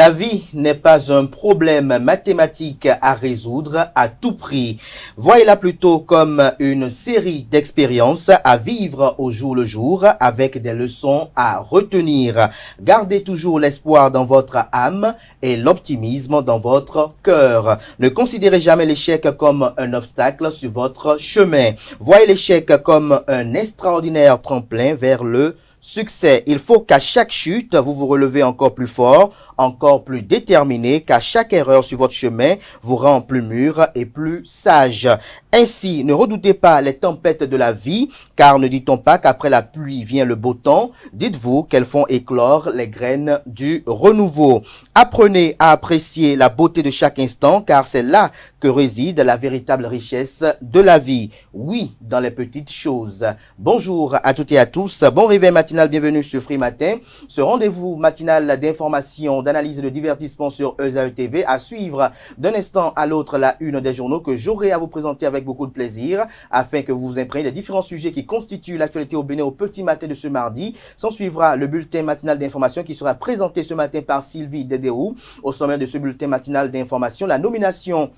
La vie n'est pas un problème mathématique à résoudre à tout prix. Voyez-la plutôt comme une série d'expériences à vivre au jour le jour avec des leçons à retenir. Gardez toujours l'espoir dans votre âme et l'optimisme dans votre cœur. Ne considérez jamais l'échec comme un obstacle sur votre chemin. Voyez l'échec comme un extraordinaire tremplin vers le succès. Il faut qu'à chaque chute, vous vous relevez encore plus fort, encore plus déterminé, qu'à chaque erreur sur votre chemin vous rend plus mûr et plus sage. Ainsi, ne redoutez pas les tempêtes de la vie, car ne dit-on pas qu'après la pluie vient le beau temps? Dites-vous qu'elles font éclore les graines du renouveau. Apprenez à apprécier la beauté de chaque instant, car c'est là que réside la véritable richesse de la vie. Oui, dans les petites choses. Bonjour à toutes et à tous. Bon réveil matinal, bienvenue sur Free Matin. Ce rendez-vous matinal d'information, d'analyse et de divertissement sur ESAE TV à suivre d'un instant à l'autre la une des journaux que j'aurai à vous présenter avec beaucoup de plaisir afin que vous vous imprégniez des différents sujets qui constituent l'actualité au Bénin au petit matin de ce mardi. S'en suivra le bulletin matinal d'information qui sera présenté ce matin par Sylvie Dédéou. Au sommet de ce bulletin matinal d'information, la nomination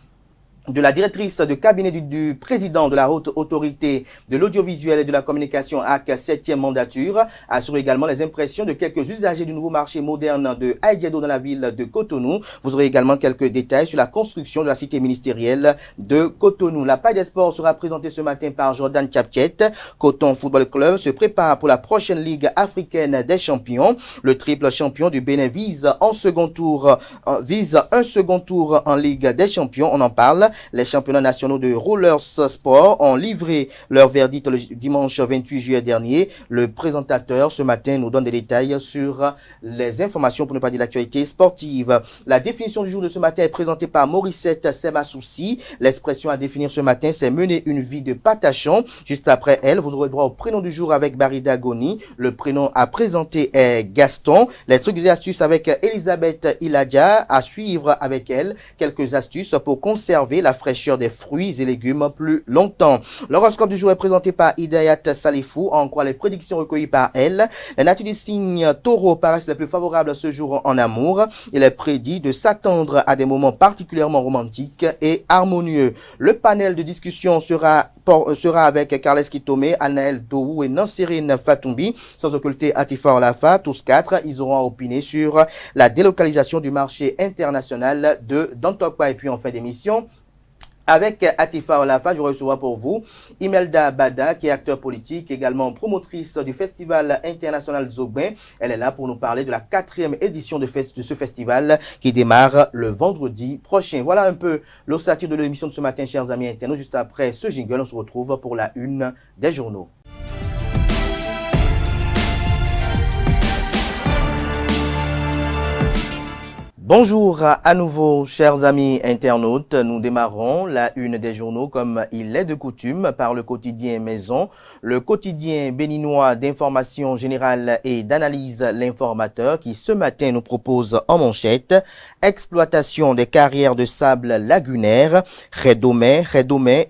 de la directrice de cabinet du président de la haute autorité de l'audiovisuel et de la communication AK 7e mandature assure également les impressions de quelques usagers du nouveau marché moderne de Aïdjedo dans la ville de Cotonou. Vous aurez également quelques détails sur la construction de la cité ministérielle de Cotonou. La paille des sports sera présentée ce matin par Jordan Tchapchet. Coton Football Club se prépare pour la prochaine Ligue africaine des champions. Le triple champion du Bénin vise un second tour en Ligue des champions. On en parle. Les championnats nationaux de rollers sport ont livré leur verdict le dimanche 28 juillet dernier. Le présentateur ce matin nous donne des détails sur les informations, pour ne pas dire l'actualité sportive. La définition du jour de ce matin est présentée par Morissette Semasoussi. L'expression à définir ce matin, c'est mener une vie de patachon. Juste après elle, vous aurez droit au prénom du jour avec Barida Goni. Le prénom à présenter est Gaston. Les trucs et astuces avec Elisabeth Iladja. À suivre avec elle quelques astuces pour conserver la fraîcheur des fruits et légumes plus longtemps. L'horoscope du jour est présenté par Hidayat Salifou. En croit les prédictions recueillies par elle. Les natures du signe taureau paraissent les plus favorables ce jour en amour. Il est prédit de s'attendre à des moments particulièrement romantiques et harmonieux. Le panel de discussion sera avec Carles Kitome, Anaël Dohou et Nansérine Fatoumbi, sans occulter Atifa Olafa. Tous quatre, ils auront à opiner sur la délocalisation du marché international de Dantokpa. Et puis en fin d'émission, avec Atifa Olafa, je recevoir pour vous Imelda Bada, qui est acteur politique, également promotrice du Festival international Zogbin. Elle est là pour nous parler de la 4e édition de ce festival qui démarre le vendredi prochain. Voilà un peu l'ossature de l'émission de ce matin, chers amis internautes. Juste après ce jingle, on se retrouve pour la une des journaux. Bonjour à nouveau, chers amis internautes. Nous démarrons la une des journaux comme il est de coutume par le quotidien Maison, le quotidien béninois d'information générale et d'analyse L'Informateur qui ce matin nous propose en manchette exploitation des carrières de sable lagunaire, Redomé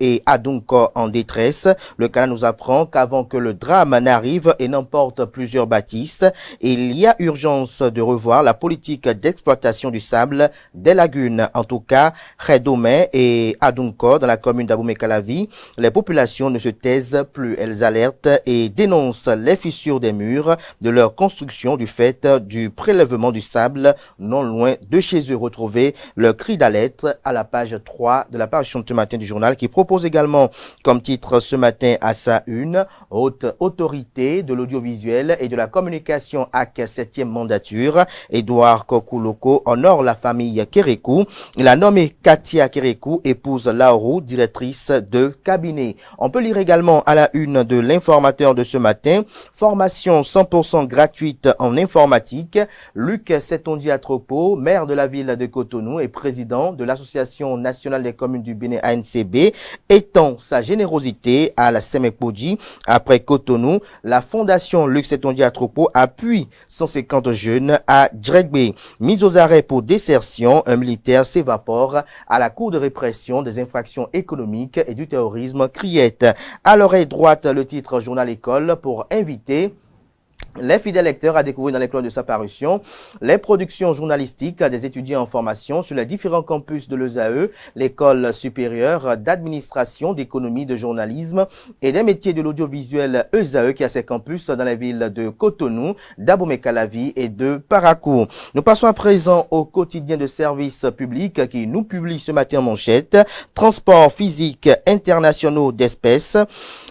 et Adunko en détresse. Le canal nous apprend qu'avant que le drame n'arrive et n'emporte plusieurs bâtisses, il y a urgence de revoir la politique d'exploitation du sable des lagunes. En tout cas, Redomé et Adunko dans la commune d'Abomey-Calavi, les populations ne se taisent plus. Elles alertent et dénoncent les fissures des murs de leur construction du fait du prélèvement du sable non loin de chez eux. Retrouvez le cri d'alerte à la page 3 de la page de ce matin du journal qui propose également comme titre ce matin à sa une haute autorité de l'audiovisuel et de la communication AK 7e mandature. Édouard Kokuloko honore la famille Kérékou. Il a nommé Katia Kérékou, épouse Laourou, directrice de cabinet. On peut lire également à la une de l'Informateur de ce matin, formation 100% gratuite en informatique. Luc Setonji-Atropo, maire de la ville de Cotonou et président de l'Association nationale des communes du Bénin ANCB, étend sa générosité à la Semekpoji. Après Cotonou, la fondation Luc Setonji-Atropo appuie 150 jeunes à Djegbe. Mise aux arrêts pour désertion, un militaire s'évapore à la Cour de répression des infractions économiques et du terrorisme, criette. À l'oreille droite, le titre Journal École pour inviter Les fidèles lecteurs a découvert dans les colonnes de sa parution les productions journalistiques des étudiants en formation sur les différents campus de l'ESAE, l'école supérieure d'administration, d'économie, de journalisme et des métiers de l'audiovisuel ESAE qui a ses campus dans les villes de Cotonou, d'Abomey-Calavi et de Parakou. Nous passons à présent au quotidien de service public qui nous publie ce matin en manchette. Transport physique internationaux d'espèces.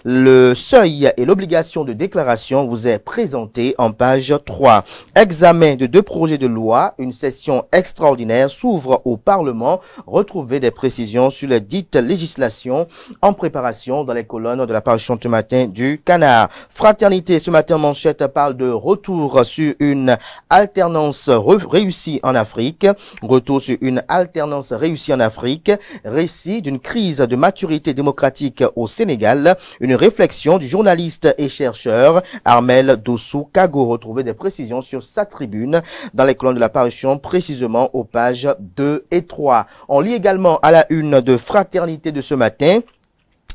Le seuil et l'obligation de déclaration vous est présenté en page 3. Examen de 2 projets de loi, une session extraordinaire s'ouvre au Parlement. Retrouvez des précisions sur les dites législations en préparation dans les colonnes de la parution ce matin du Canard. Fraternité, ce matin manchette parle de retour sur une alternance réussie en Afrique. Retour sur une alternance réussie en Afrique. Récit d'une crise de maturité démocratique au Sénégal. Une réflexion du journaliste et chercheur Armel Dossou Kago. Retrouver des précisions sur sa tribune dans les colonnes de la parution, précisément aux pages 2 et 3. On lit également à la une de Fraternité de ce matin.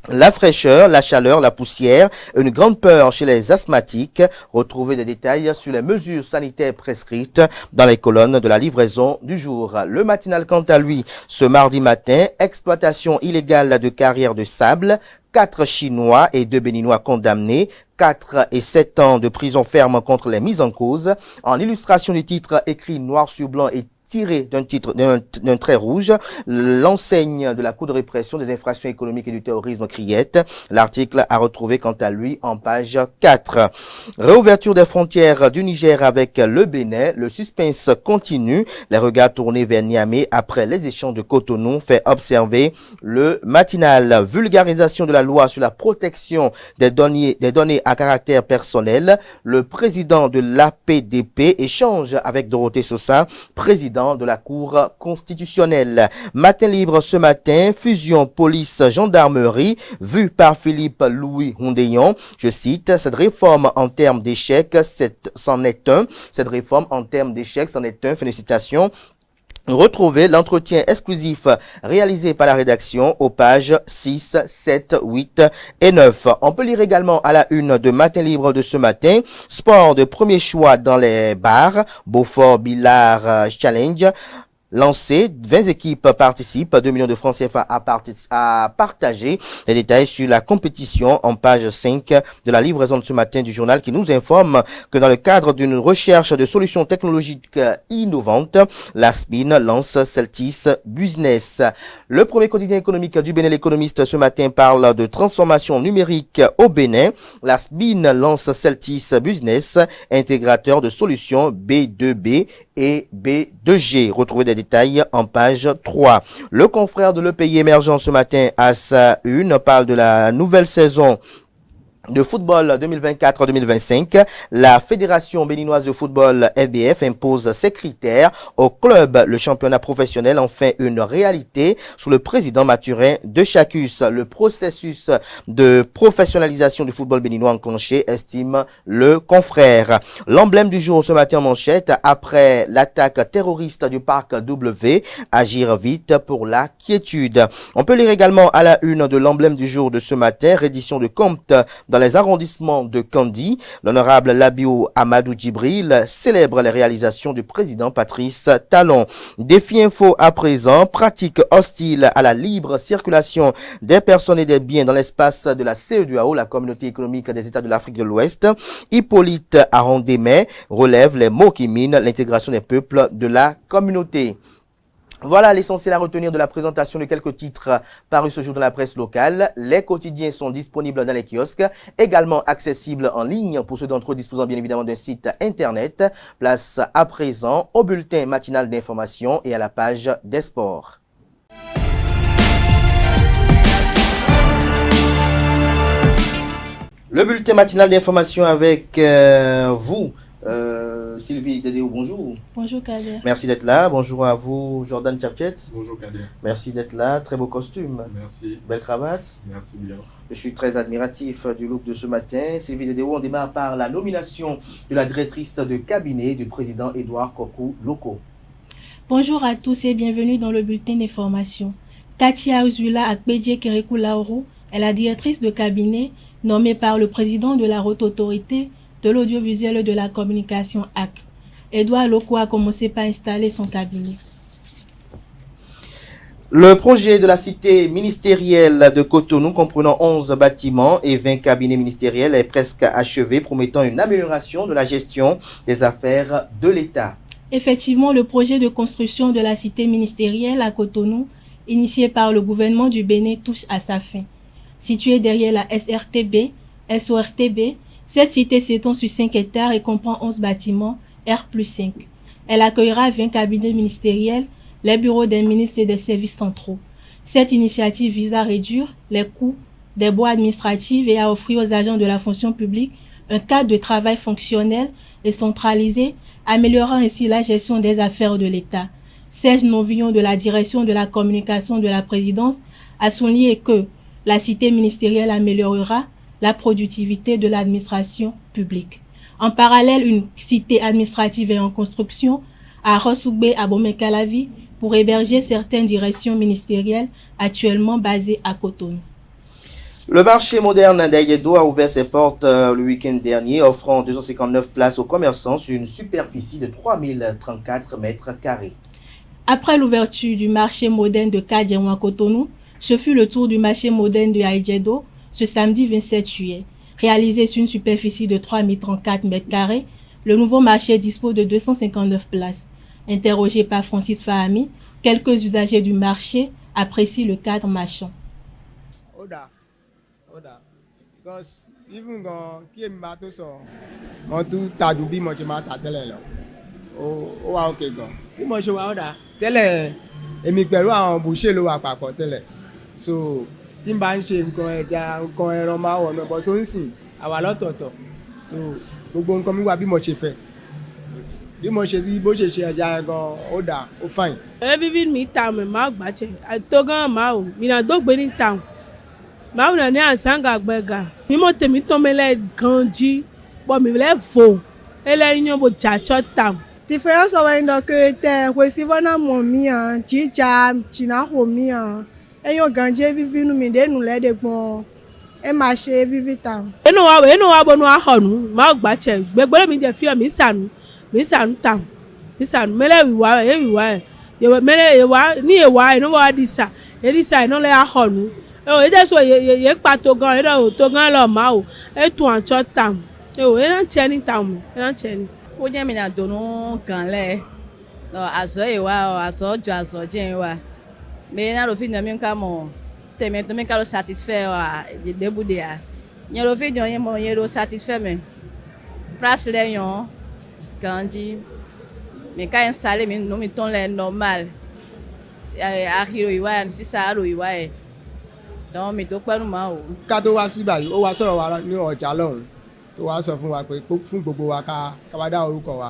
La fraîcheur, la chaleur, la poussière, une grande peur chez les asthmatiques. Retrouvez des détails sur les mesures sanitaires prescrites dans les colonnes de la livraison du jour. Le matinal, quant à lui, ce mardi matin, exploitation illégale de carrières de sable. 4 Chinois et 2 Béninois condamnés, 4 et 7 ans de prison ferme contre les mises en cause. En illustration du titre écrit noir sur blanc et tiré d'un trait rouge, l'enseigne de la Cour de répression des infractions économiques et du terrorisme Criette. L'article a retrouvé quant à lui en page 4. Réouverture des frontières du Niger avec le Bénin. Le suspense continue. Les regards tournés vers Niamey après les échanges de Cotonou, fait observer le matinal. Vulgarisation de la loi sur la protection des données à caractère personnel. Le président de l'APDP échange avec Dorothée Sosa, président de la Cour constitutionnelle. Matin libre ce matin, fusion police-gendarmerie vue par Philippe Louis Hundéon. Je cite, cette réforme en termes d'échec, c'en est un. Cette réforme en termes d'échec, c'en est un. Félicitations. Retrouvez l'entretien exclusif réalisé par la rédaction aux pages 6, 7, 8 et 9. On peut lire également à la une de Matin Libre de ce matin, sport de premier choix dans les bars, Beaufort-Billard Challenge. Lancé, 20 équipes participent, 2 millions de francs CFA à partager. Les détails sur la compétition en page 5 de la livraison de ce matin du journal qui nous informe que dans le cadre d'une recherche de solutions technologiques innovantes, la SPIN lance Celtis Business. Le premier quotidien économique du Bénin, l'Économiste, ce matin parle de transformation numérique au Bénin. La SPIN lance Celtis Business, intégrateur de solutions B2B et B2G. Retrouvez des détails en page 3. Le confrère de Le Pays Émergent ce matin à sa une parle de la nouvelle saison de football 2024-2025, la Fédération béninoise de football FBF impose ses critères au club. Le championnat professionnel en fait une réalité sous le président Mathurin de Chacus. Le processus de professionnalisation du football béninois enclenché, estime le confrère. L'emblème du jour ce matin en manchette, après l'attaque terroriste du parc W, agir vite pour la quiétude. On peut lire également à la une de l'emblème du jour de ce matin, reddition de compte dans les arrondissements de Kandi. L'honorable Labio Amadou Djibril célèbre les réalisations du président Patrice Talon. Défi info à présent, pratique hostile à la libre circulation des personnes et des biens dans l'espace de la CEDEAO, la communauté économique des États de l'Afrique de l'Ouest. Hippolyte Arondémet relève les mots qui minent l'intégration des peuples de la communauté. Voilà l'essentiel à retenir de la présentation de quelques titres parus ce jour dans la presse locale. Les quotidiens sont disponibles dans les kiosques, également accessibles en ligne pour ceux d'entre eux disposant bien évidemment d'un site internet. Place à présent au bulletin matinal d'information et à la page des sports. Le bulletin matinal d'information avec vous. Sylvie Dédéo, bonjour. Bonjour Kader. Merci d'être là. Bonjour à vous, Jordan Tchapchet. Bonjour Kader. Merci d'être là. Très beau costume. Merci. Belle cravate. Merci bien. Je suis très admiratif du look de ce matin. Sylvie Dédéo, on démarre par la nomination de la directrice de cabinet du président Edouard Kokou Loko. Bonjour à tous et bienvenue dans le bulletin d'information. Katia Uzula Akpedje Kerekou Laourou est la directrice de cabinet nommée par le président de la Haute Autorité de l'audiovisuel et de la communication AC. Edouard Loko a commencé par installer son cabinet. Le projet de la cité ministérielle de Cotonou, comprenant 11 bâtiments et 20 cabinets ministériels, est presque achevé, promettant une amélioration de la gestion des affaires de l'État. Effectivement, le projet de construction de la cité ministérielle à Cotonou, initié par le gouvernement du Bénin, touche à sa fin. Située derrière la SORTB, cette cité s'étend sur 5 hectares et comprend 11 bâtiments R+5. Elle accueillera 20 cabinets ministériels, les bureaux des ministres et des services centraux. Cette initiative vise à réduire les coûts des bois administratifs et à offrir aux agents de la fonction publique un cadre de travail fonctionnel et centralisé, améliorant ainsi la gestion des affaires de l'État. Serge Novillon de la direction de la communication de la présidence a souligné que la cité ministérielle améliorera la productivité de l'administration publique. En parallèle, une cité administrative est en construction à Rossougbe à Bomé-Calavi pour héberger certaines directions ministérielles actuellement basées à Cotonou. Le marché moderne d'Aïedo a ouvert ses portes le week-end dernier, offrant 259 places aux commerçants sur une superficie de 3034 mètres carrés. Après l'ouverture du marché moderne de Kadianou à Cotonou, ce fut le tour du marché moderne de Aïedo ce samedi 27 juillet. Réalisé sur une superficie de 3034 mètres carrés, le nouveau marché dispose de 259 places. Interrogé par Francis Fahami, quelques usagers du marché apprécient le cadre marchand. Because even quand qui est mato so on tout ta dubi mo je ma ta tẹ́lẹ̀ lọ o wa okay gan bí mo ṣe wà oda tẹ́lẹ̀ èmi pẹ̀lú àwọn boucher ló wà papọ̀ tẹ́lẹ̀ so tí n bá ń ṣe nǹkan ẹja nǹkan ẹran máa wọ̀ náà bọ́ so ń sìn àwa lọ́tọ̀ọ̀tọ̀ so gbogbo nǹkan mi wà bí mo ṣe fẹ́ bí mo ṣe bó ṣe ṣe ẹja gan ó dà ó fine. Vivi mi ta mi ma gbàjẹ àtọ́gán ma o mi na dógbe ní ta o ma o na ní àsáǹgà gbẹ̀gà mi mo tèmi tó mi lẹ́ gan jí pọ̀ mi lẹ́ fò ẹlẹ́yìn bó jàjọ́ ta o. Différence wa ndo que te kwesivona momi an chicha china homi an eyo ganje vivi nu mi de nu le de gbon e ma se vivi ta. Enu wa bonu ahonu ma gbàjẹ gbẹgbẹrẹ mi jẹ fi mi sanu ta mi sanu mele wiwa ye mele wa ni e wa eno wa disa edisa eno le ahonu o e de so ye pa to gan e do to gan lo ma o e tun an cho ta o e na cheni ta mo e na cheni. Ó jẹ́ mi náà dùnú kan lẹ̀ àṣọ ìwà àṣọ jù àṣọ jẹ́ ìwà mi náà ló fi dùn mí ká mọ̀ tèmi tó mi ká ló satisfait wa débùdé à yẹn ló fi dùn yín mọ̀ yẹn ló satisfait mi place lẹ́yìn kan jí mi ká installé mi nù mí tó lẹ̀ normal àhìrò ìwà ẹ̀ sísá àrò ìwà ẹ̀ tó mi tó pẹ́rù máa wò. ká tó wá sí báyìí ó wá sọ̀rọ̀ wa ní ọjà lọ́hùn tó wá sọ fún wa pé fún gbogbo wa ká wá dá orúkọ wa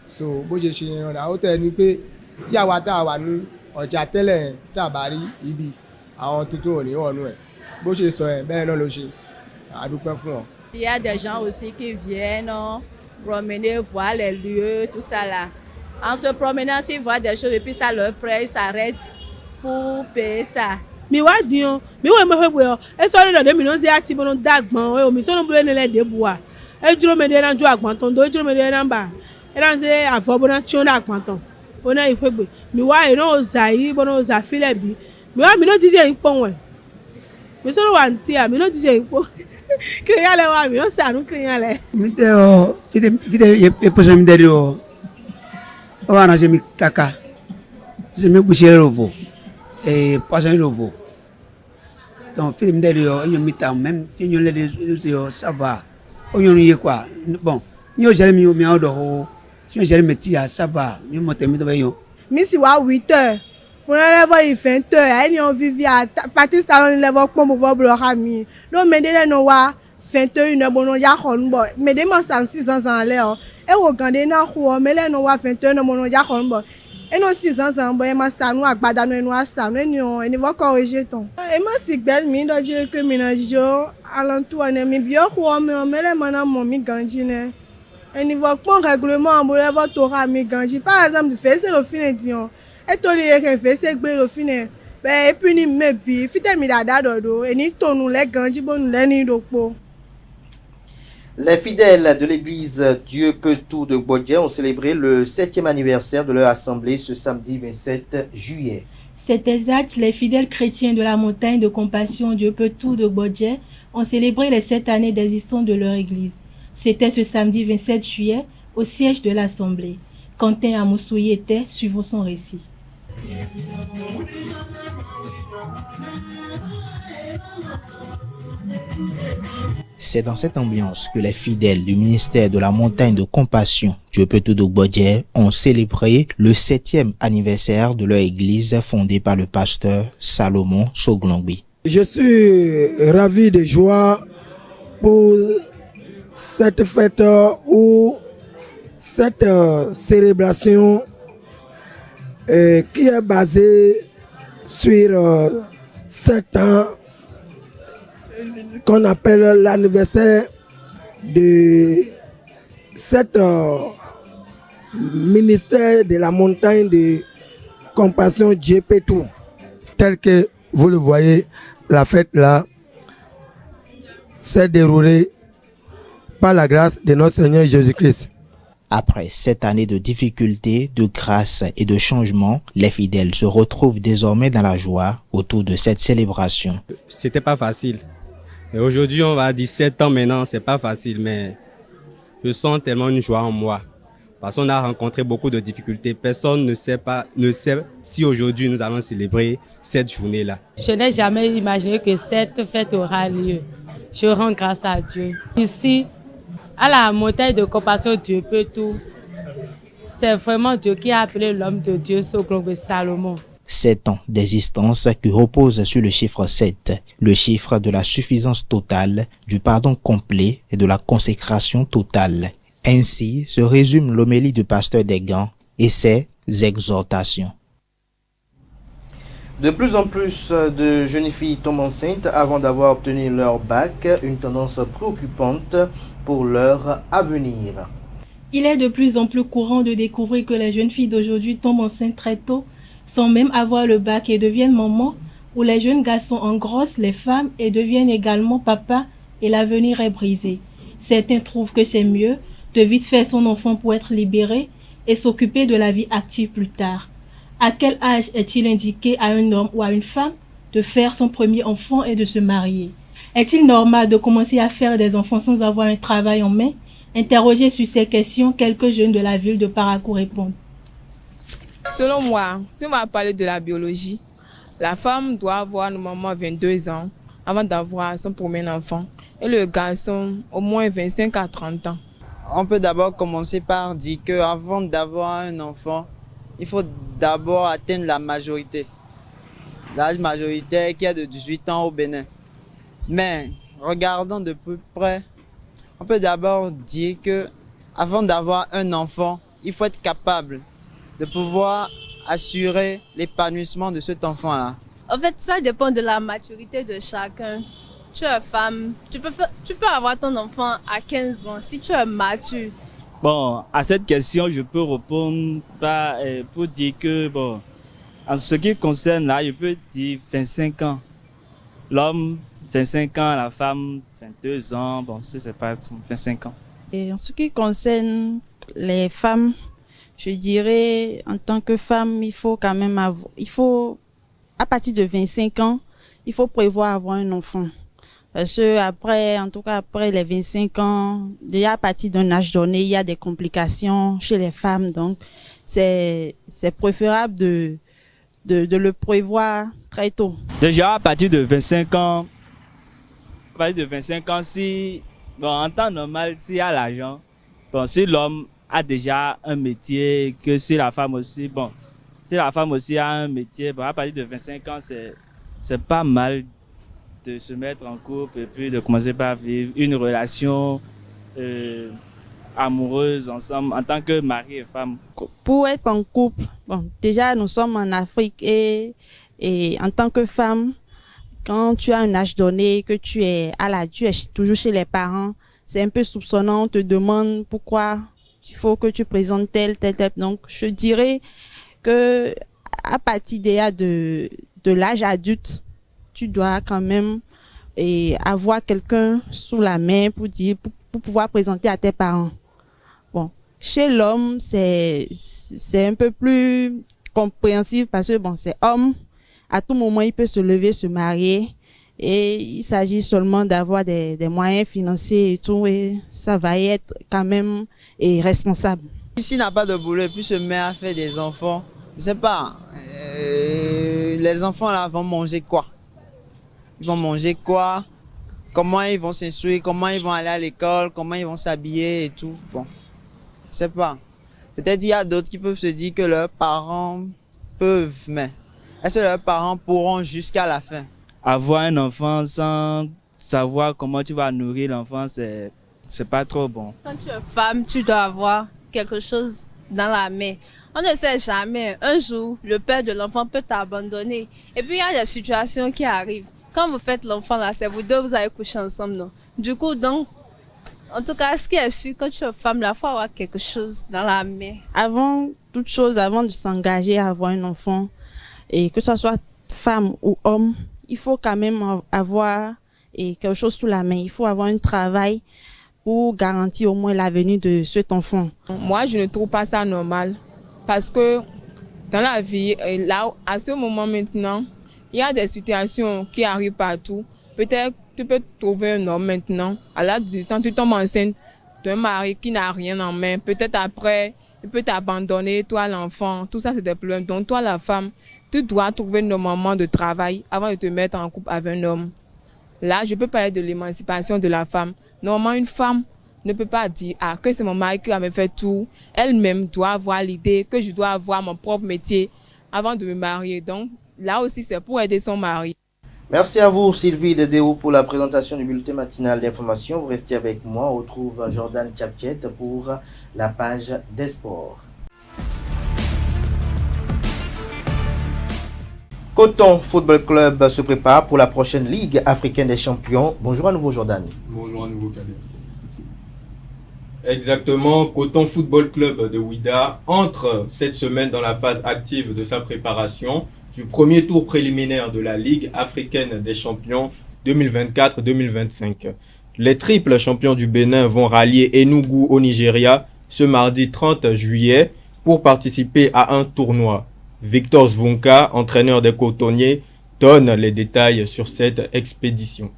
so bó ṣe ṣe ìrànlá ó tẹ́ ni pé tí àwa tá a wà ní ọjà tẹ́lẹ̀ tá a bá rí ibi àwọn tuntun ò ní wọnú ẹ̀ bó ṣe sọ ẹ̀ bẹ́ẹ̀ náà ló ṣe àdúpẹ́ fún ọ. Il y a des gens aussi qui viennent promener, voir les lieux, tout ça là. En se promenant, s'ils voient des choses et puis ça leur plaît, ils s'arrêtent pour payer ça. Mi wá di o mi wo mo fẹ́ o e so re de mi no se ati bo no dagbon o mi so no bo ne le de bua e juro me de na ju agbon ton do juro me de number e na se afo bo na chi o na agbon ton o na ipegbe mi wá e no za yi bo no za file bi mi wá mi no jije ipo won mi so wa nti a mi no jije ipo kriya le wa mi no sanu kriya le mi te o fide e poso mi de o wa na je mi kaka je mi bushire rovo e poso rovo donc film de yo yo mitam même fi ñu le de yo ça va o ñu yé quoi bon ñu jere mi o do ñu jere meti ya ça va ñu mo temi do yo Mi si wa 8h pour level 20h ai ni on vivi à partir salon level pon mo vo blo ha mi do me de no wa 21h bono ya khon bo me de mo sam 600 ans le o e wo gande na khu o me le no wa 21h bono ya khon bo e no 600 ans bo e ma sanu agbada no enu asanu eni vo corriger ton e ma si gbel mi do je que mi na jo alentour ne mi bio khu o me le mana mo mi ganji ne eni vo pon règlement bo le vo to ha mi ganji par exemple fait c'est le fin edion e to le ke fait c'est gbe le fin e puis ni me bi fite mi dada dodo eni tonu le ganji bo nu le ni dopo. Les fidèles de l'église Dieu peut tout de Bodje ont célébré le 7e anniversaire de leur assemblée ce samedi 27 juillet. C'est exact, les fidèles chrétiens de la montagne de compassion Dieu peut tout de Bodje ont célébré les 7 années d'existence de leur église. C'était ce samedi 27 juillet au siège de l'assemblée. Quentin Amoussoui était, suivant son récit. C'est dans cette ambiance que les fidèles du ministère de la montagne de compassion Dieu peut tout de Bodje ont célébré le 7e anniversaire de leur église fondée par le pasteur Salomon Soglongbi. Je suis ravi de joie pour cette fête ou cette célébration qui est basée sur 7 ans qu'on appelle l'anniversaire de cet ministère de la montagne de compassion Dieu peut tout. Tel que vous le voyez, la fête là s'est déroulée par la grâce de notre Seigneur Jésus-Christ. Après 7 années de difficultés, de grâce et de changement, les fidèles se retrouvent désormais dans la joie autour de cette célébration. C'était pas facile. Mais aujourd'hui, on va 17 ans maintenant, c'est pas facile, mais je sens tellement une joie en moi. Parce qu'on a rencontré beaucoup de difficultés. Personne ne sait si aujourd'hui nous allons célébrer cette journée-là. Je n'ai jamais imaginé que cette fête aura lieu. Je rends grâce à Dieu. Ici, à la montagne de compassion Dieu peut tout, c'est vraiment Dieu qui a appelé l'homme de Dieu, Soglongbi Salomon. 7 ans d'existence qui repose sur le chiffre 7, le chiffre de la suffisance totale, du pardon complet et de la consécration totale. Ainsi se résume l'homélie du pasteur Desgans et ses exhortations. De plus en plus de jeunes filles tombent enceintes avant d'avoir obtenu leur bac, une tendance préoccupante pour leur avenir. Il est de plus en plus courant de découvrir que les jeunes filles d'aujourd'hui tombent enceintes très tôt, sans même avoir le bac et deviennent mamans, ou les jeunes garçons engrossent les femmes et deviennent également papas et l'avenir est brisé. Certains trouvent que c'est mieux de vite faire son enfant pour être libéré et s'occuper de la vie active plus tard. À quel âge est-il indiqué à un homme ou à une femme de faire son premier enfant et de se marier? Est-il normal de commencer à faire des enfants sans avoir un travail en main? Interrogés sur ces questions, quelques jeunes de la ville de Parakou répondent. Selon moi, si on va parler de la biologie, la femme doit avoir normalement 22 ans avant d'avoir son premier enfant et le garçon au moins 25 à 30 ans. On peut d'abord commencer par dire qu'avant d'avoir un enfant, il faut d'abord atteindre la majorité. L'âge majoritaire qui est de 18 ans au Bénin. Mais regardons de plus près, on peut d'abord dire que avant d'avoir un enfant, il faut être capable de pouvoir assurer l'épanouissement de cet enfant-là. En fait, ça dépend de la maturité de chacun. Tu es femme, tu peux avoir ton enfant à 15 ans si tu es mature. Bon, à cette question, je peux répondre pour dire que, bon, en ce qui concerne là, je peux dire 25 ans. L'homme, 25 ans, la femme, 22 ans, bon, c'est pas 25 ans. Et en ce qui concerne les femmes, je dirais, en tant que femme, il faut quand même à partir de 25 ans, il faut prévoir avoir un enfant. Parce que après les 25 ans, déjà à partir d'un âge donné, il y a des complications chez les femmes. Donc, c'est préférable de le prévoir très tôt. Déjà, à partir de 25 ans, si, bon, en temps normal, s'il y a l'argent, bon, si l'homme a déjà un métier, que si la femme aussi, bon, si la femme aussi a un métier, bon, à partir de 25 ans, c'est pas mal de se mettre en couple et puis de commencer par vivre une relation amoureuse ensemble en tant que mari et femme. Pour être en couple, bon, déjà nous sommes en Afrique et en tant que femme, quand tu as un âge donné, que tu es toujours chez les parents, c'est un peu soupçonnant, on te demande pourquoi il faut que tu présentes tel. Donc, je dirais que à partir déjà de l'âge adulte, tu dois quand même avoir quelqu'un sous la main pour pour pouvoir présenter à tes parents. Bon, chez l'homme, c'est un peu plus compréhensif parce que bon, c'est homme. À tout moment, il peut se lever, se marier. Et il s'agit seulement d'avoir des moyens financiers et tout. Et ça va être quand même responsable. S'il n'a pas de boulot et puis se met à faire des enfants, je sais pas, les enfants là vont manger quoi? Ils vont manger quoi? Comment ils vont s'instruire? Comment ils vont aller à l'école? Comment ils vont s'habiller et tout? Bon, je sais pas. Peut-être il y a d'autres qui peuvent se dire que leurs parents peuvent, mais est-ce que leurs parents pourront jusqu'à la fin? Avoir un enfant sans savoir comment tu vas nourrir l'enfant, c'est pas trop bon. Quand tu es femme, tu dois avoir quelque chose dans la main. On ne sait jamais. Un jour, le père de l'enfant peut t'abandonner. Et puis, il y a des situations qui arrivent. Quand vous faites l'enfant, là, c'est vous deux, vous allez coucher ensemble, non? Du coup, donc, en tout cas, ce qui est sûr, quand tu es femme, il faut avoir quelque chose dans la main. Avant toute chose, avant de s'engager à avoir un enfant, et que ce soit femme ou homme, il faut quand même avoir quelque chose sous la main. Il faut avoir un travail pour garantir au moins l'avenir de cet enfant. Moi, je ne trouve pas ça normal parce que dans la vie, là, à ce moment maintenant, il y a des situations qui arrivent partout. Peut-être tu peux trouver un homme maintenant, à l'âge du temps, tu tombes enceinte d'un mari qui n'a rien en main. Peut-être après, il peut t'abandonner, toi l'enfant. Tout ça, c'est des problèmes. Donc toi, la femme, tu dois trouver nos moments de travail avant de te mettre en couple avec un homme. Là, je peux parler de l'émancipation de la femme. Normalement, une femme ne peut pas dire que c'est mon mari qui va me faire tout. Elle-même doit avoir l'idée que je dois avoir mon propre métier avant de me marier. Donc là aussi, c'est pour aider son mari. Merci à vous, Sylvie Dedéo, pour la présentation du bulletin matinal d'information. Vous restez avec moi. On retrouve Jordan Chapchet pour la page des sports. Coton Football Club se prépare pour la prochaine Ligue africaine des champions. Bonjour à nouveau, Jordan. Bonjour à nouveau, Kader. Exactement, Coton Football Club de Ouida entre cette semaine dans la phase active de sa préparation du premier tour préliminaire de la Ligue africaine des champions 2024-2025. Les triples champions du Bénin vont rallier Enugu au Nigeria ce mardi 30 juillet pour participer à un tournoi. Victor Zvonka, entraîneur des cotonniers, donne les détails sur cette expédition.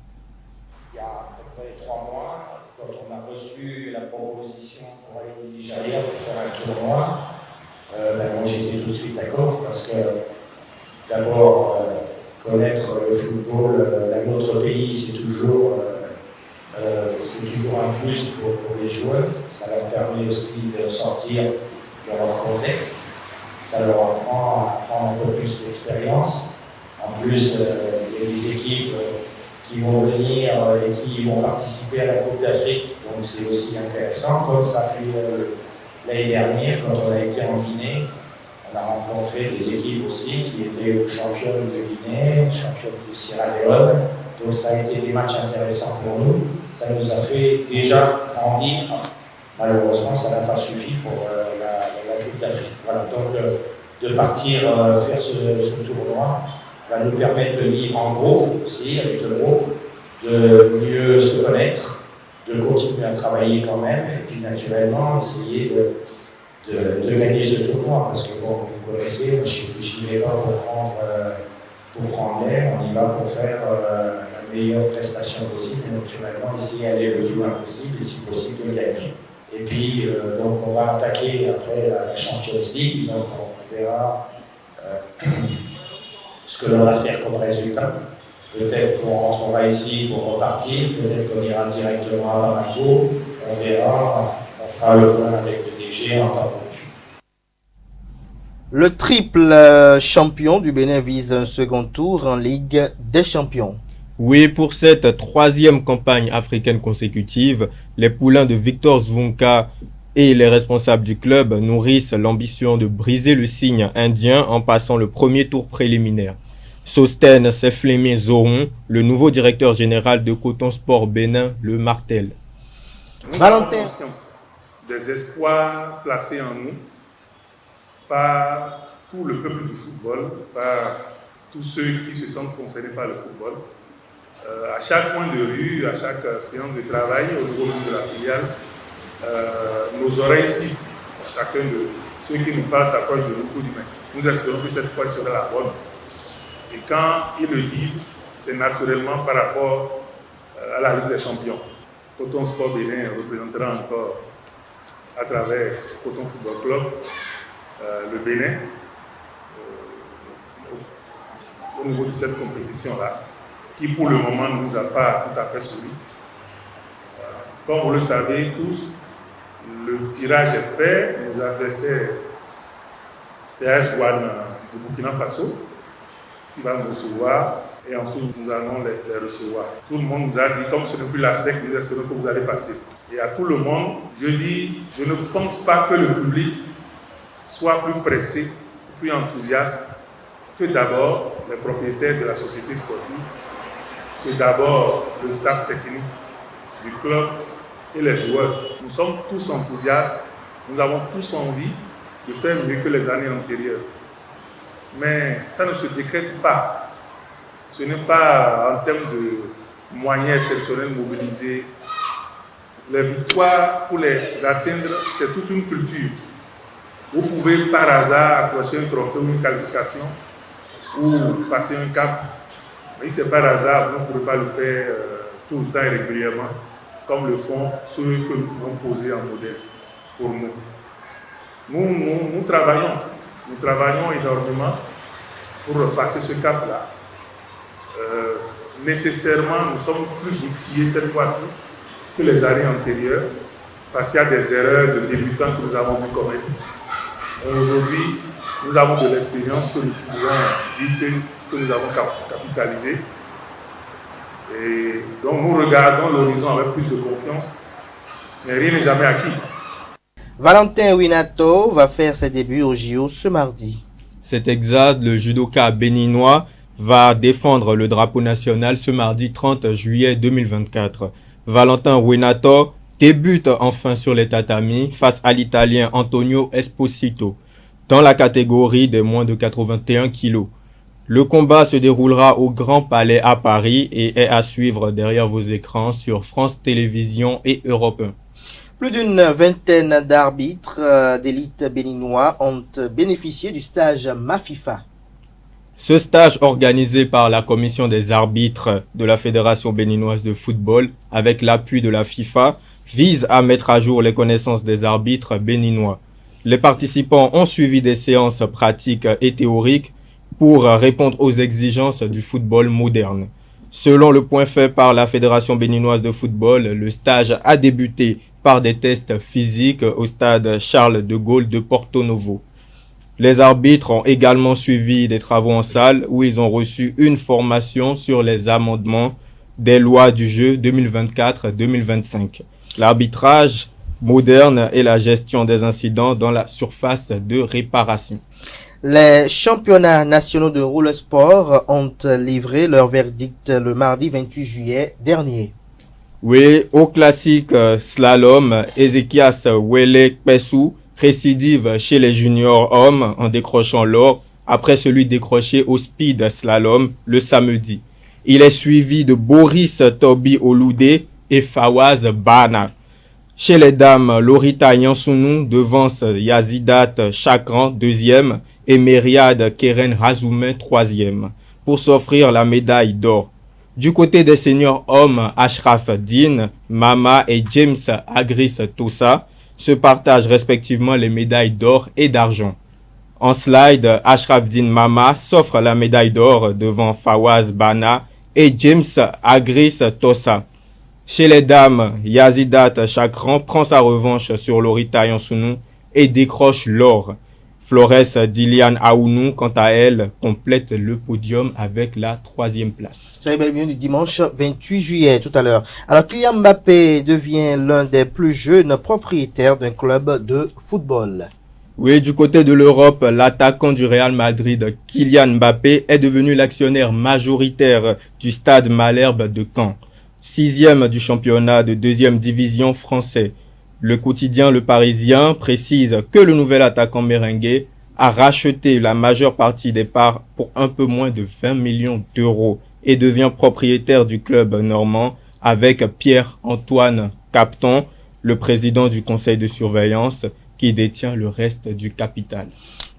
Il y a à peu près 3 mois, quand on a reçu la proposition pour aller au Nigeria pour faire un tournoi, moi j'étais tout de suite d'accord parce que d'abord connaître le football dans notre pays, c'est toujours un plus pour les joueurs. Ça leur permet aussi de sortir de leur contexte. Ça leur apprend à prendre un peu plus d'expérience. En plus, il y a des équipes qui vont venir et qui vont participer à la Coupe d'Afrique. Donc c'est aussi intéressant. Comme ça a fait l'année dernière, quand on a été en Guinée, on a rencontré des équipes aussi qui étaient championnes de Guinée, championnes de Sierra Leone. Donc ça a été des matchs intéressants pour nous. Ça nous a fait déjà grandir. Malheureusement, ça n'a pas suffi pour la Coupe d'Afrique. Voilà, donc de partir faire ce tournoi va nous permettre de vivre en groupe aussi, avec le groupe, de mieux se connaître, de continuer à travailler quand même, et puis naturellement essayer de gagner ce tournoi, parce que bon, vous connaissez, je n'y vais pas pour prendre l'air, on y va pour faire la meilleure prestation possible, et naturellement essayer d'aller le plus loin possible, et si possible de gagner. Et puis, donc on va attaquer après la Champions League, donc on verra ce que l'on va faire comme résultat. Peut-être qu'on rentrera ici pour repartir, peut-être qu'on ira directement à Bamako, on verra, on fera le point avec le DG en temps de. Le triple champion du Bénin vise un second tour en Ligue des champions. Oui, pour cette troisième campagne africaine consécutive, les poulains de Victor Zvonka et les responsables du club nourrissent l'ambition de briser le signe indien en passant le premier tour préliminaire. Sosten Seflemi Zohon, le nouveau directeur général de Coton Sport Bénin, le martèle. Nous avons conscience des espoirs placés en nous par tout le peuple du football, par tous ceux qui se sentent concernés par le football. À chaque point de rue, à chaque séance de travail au niveau de la filiale, nos oreilles sifflent. Chacun de ceux qui nous parlent s'approche de nous pour dire mais nous espérons que cette fois sera la bonne. Et quand ils le disent, c'est naturellement par rapport à la Ligue des Champions. Coton Sport Bénin représentera encore à travers Coton Football Club le Bénin au niveau de cette compétition-là, qui pour le moment ne nous a pas tout à fait suivi. Comme vous le savez tous, le tirage est fait. Nos adversaires, c'est AS Douanes du Burkina Faso qui va nous recevoir et ensuite nous allons les recevoir. Tout le monde nous a dit, comme ce n'est plus la SEC, nous espérons que vous allez passer. Et à tout le monde, je dis, je ne pense pas que le public soit plus pressé, plus enthousiaste que d'abord les propriétaires de la société sportive, que d'abord le staff technique du club et les joueurs. Nous sommes tous enthousiastes, nous avons tous envie de faire mieux que les années antérieures. Mais ça ne se décrète pas. Ce n'est pas en termes de moyens exceptionnels mobilisés. Les victoires, pour les atteindre, c'est toute une culture. Vous pouvez par hasard accrocher un trophée ou une qualification ou passer un cap. Mais si c'est par hasard, vous ne pourrez pas le faire tout le temps et régulièrement, comme le font ceux que nous pouvons poser en modèle pour nous. Nous travaillons énormément pour passer ce cap-là. Nécessairement, nous sommes plus outillés cette fois-ci que les années antérieures, parce qu'il y a des erreurs de débutants que nous avons dû commettre. Aujourd'hui, nous avons de l'expérience que nous pouvons dire que nous avons capitalisé. Et donc nous regardons l'horizon avec plus de confiance, mais rien n'est jamais acquis. Valentin Winato va faire ses débuts au JO ce mardi. C'est exact, le judoka béninois va défendre le drapeau national ce mardi 30 juillet 2024. Valentin Winato débute enfin sur les tatamis face à l'Italien Antonio Esposito dans la catégorie des moins de 81 kg. Le combat se déroulera au Grand Palais à Paris et est à suivre derrière vos écrans sur France Télévisions et Europe 1. Plus d'une vingtaine d'arbitres d'élite béninois ont bénéficié du stage MAFIFA. Ce stage organisé par la commission des arbitres de la Fédération béninoise de football avec l'appui de la FIFA vise à mettre à jour les connaissances des arbitres béninois. Les participants ont suivi des séances pratiques et théoriques pour répondre aux exigences du football moderne. Selon le point fait par la Fédération béninoise de football, le stage a débuté par des tests physiques au stade Charles de Gaulle de Porto Novo. Les arbitres ont également suivi des travaux en salle où ils ont reçu une formation sur les amendements des lois du jeu 2024-2025, l'arbitrage moderne et la gestion des incidents dans la surface de réparation. Les championnats nationaux de roller sport ont livré leur verdict le mardi 28 juillet dernier. Oui, au classique slalom, Ezekias Wele Pessu récidive chez les juniors hommes en décrochant l'or après celui décroché au speed slalom le samedi. Il est suivi de Boris Tobi Oloudé et Fawaz Bana. Chez les dames, Lorita Yansounou devance Yazidat Chakran deuxième et Myriad Keren Hazoumen troisième pour s'offrir la médaille d'or. Du côté des seniors hommes, Ashraf Din, Mama et James Agris Tosa se partagent respectivement les médailles d'or et d'argent. En slide, Ashraf Din Mama s'offre la médaille d'or devant Fawaz Bana et James Agris Tosa. Chez les dames, Yazidat Chakran prend sa revanche sur Lorita Yansounou et décroche l'or. Flores Dilian Aounou, quant à elle, complète le podium avec la 3e place. C'est bien du dimanche 28 juillet tout à l'heure. Alors Kylian Mbappé devient l'un des plus jeunes propriétaires d'un club de football. Oui, du côté de l'Europe, l'attaquant du Real Madrid, Kylian Mbappé, est devenu l'actionnaire majoritaire du Stade Malherbe de Caen, 6e du championnat de 2e division français. Le quotidien Le Parisien précise que le nouvel attaquant merengue a racheté la majeure partie des parts pour un peu moins de 20 millions d'euros et devient propriétaire du club normand avec Pierre-Antoine Capton, le président du conseil de surveillance, qui détient le reste du capital.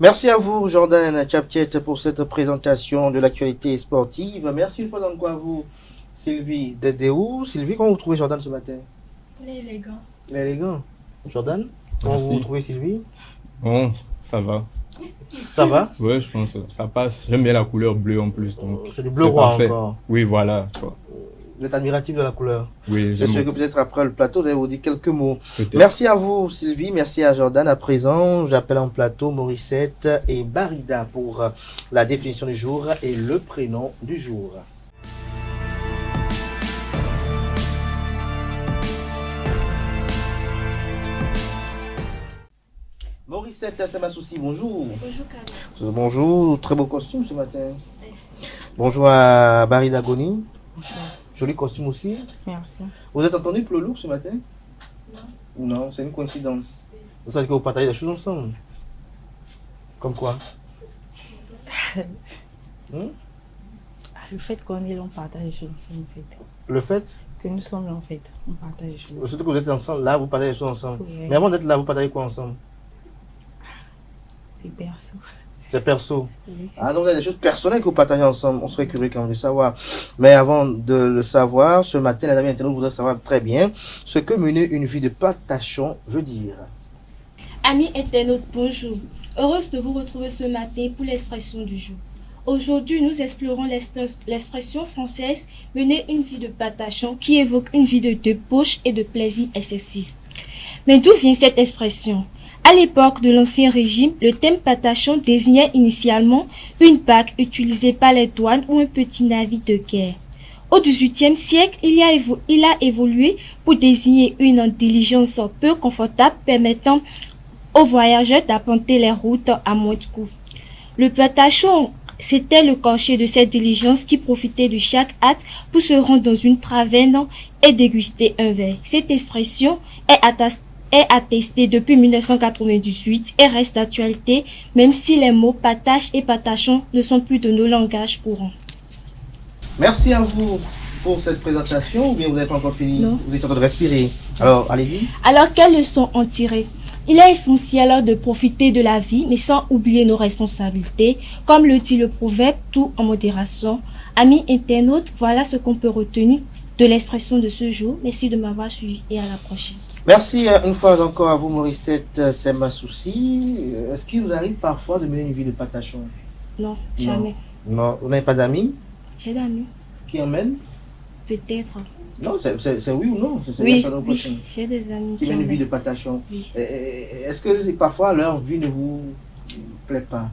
Merci à vous, Jordan Chaptiet, pour cette présentation de l'actualité sportive. Merci une fois encore à vous, Sylvie Dedéou. Sylvie, comment vous trouvez Jordan ce matin? Il est élégant. Il est élégant. Jordan, comment vous trouvez Sylvie? Bon, ça va. Ça va? Ouais, je pense que ça passe. J'aime bien la couleur bleue en plus. C'est du bleu roi parfait. encore. Oui, voilà. Tu vois. Vous êtes admiratif de la couleur. Oui, c'est sûr que peut-être après le plateau, vous allez vous dire quelques mots. Peut-être. Merci à vous, Sylvie. Merci à Jordan. À présent, j'appelle en plateau Morissette et Barida pour la définition du jour et le prénom du jour. Morissette, c'est ma souci. Bonjour. Bonjour, Khaled. Bonjour. Très beau costume ce matin. Merci. Bonjour à Barida Goni. Bonjour. Joli costume aussi. Merci. Vous êtes entendu pour le look ce matin? Non. Non, c'est une coïncidence. Vous savez que vous partagez des choses ensemble. Comme quoi? Le fait qu'on est là, on partage les choses ensemble, en fait. Le fait? Que nous sommes là, en fait, on partage les choses. Surtout que vous êtes ensemble, là, vous partagez les choses ensemble. Oui. Mais avant d'être là, vous partagez quoi ensemble? C'est perso. C'est perso. Oui. Ah, donc il y a des choses personnelles que vous partagez ensemble. On serait curieux quand même de savoir. Mais avant de le savoir, ce matin, les amis internautes voudraient savoir très bien ce que mener une vie de patachon veut dire. Amis internautes, bonjour. Heureuse de vous retrouver ce matin pour l'expression du jour. Aujourd'hui, nous explorons l'expression française « mener une vie de patachon » qui évoque une vie de débauche et de plaisir excessif. Mais d'où vient cette expression? À l'époque de l'Ancien Régime, le terme patachon désignait initialement une barque utilisée par les douanes ou un petit navire de guerre. Au XVIIIe siècle, il a évolué pour désigner une diligence peu confortable permettant aux voyageurs d'arpenter les routes à moindre coût. Le patachon, c'était le cocher de cette diligence qui profitait de chaque hâte pour se rendre dans une taverne et déguster un verre. Cette expression est attestée depuis 1998 et reste d'actualité, même si les mots patache et patachon ne sont plus de nos langages courants. Merci à vous pour cette présentation, ou bien vous n'avez pas encore fini? Non. Vous êtes en train de respirer. Alors, allez-y. Alors, quelles leçons en tirer? Il est essentiel de profiter de la vie, mais sans oublier nos responsabilités. Comme le dit le proverbe, tout en modération. Amis internautes, voilà ce qu'on peut retenir de l'expression de ce jour. Merci de m'avoir suivi et à la prochaine. Merci une fois encore à vous, Morissette, c'est ma souci. Est-ce qu'il vous arrive parfois de mener une vie de patachon? Non, jamais. Non, vous n'avez pas d'amis? J'ai d'amis. Qui emmènent? Peut-être. Non, c'est oui ou non? Oui, j'ai des amis qui mènent une vie de patachon. Oui. Est-ce que parfois leur vie ne vous plaît pas?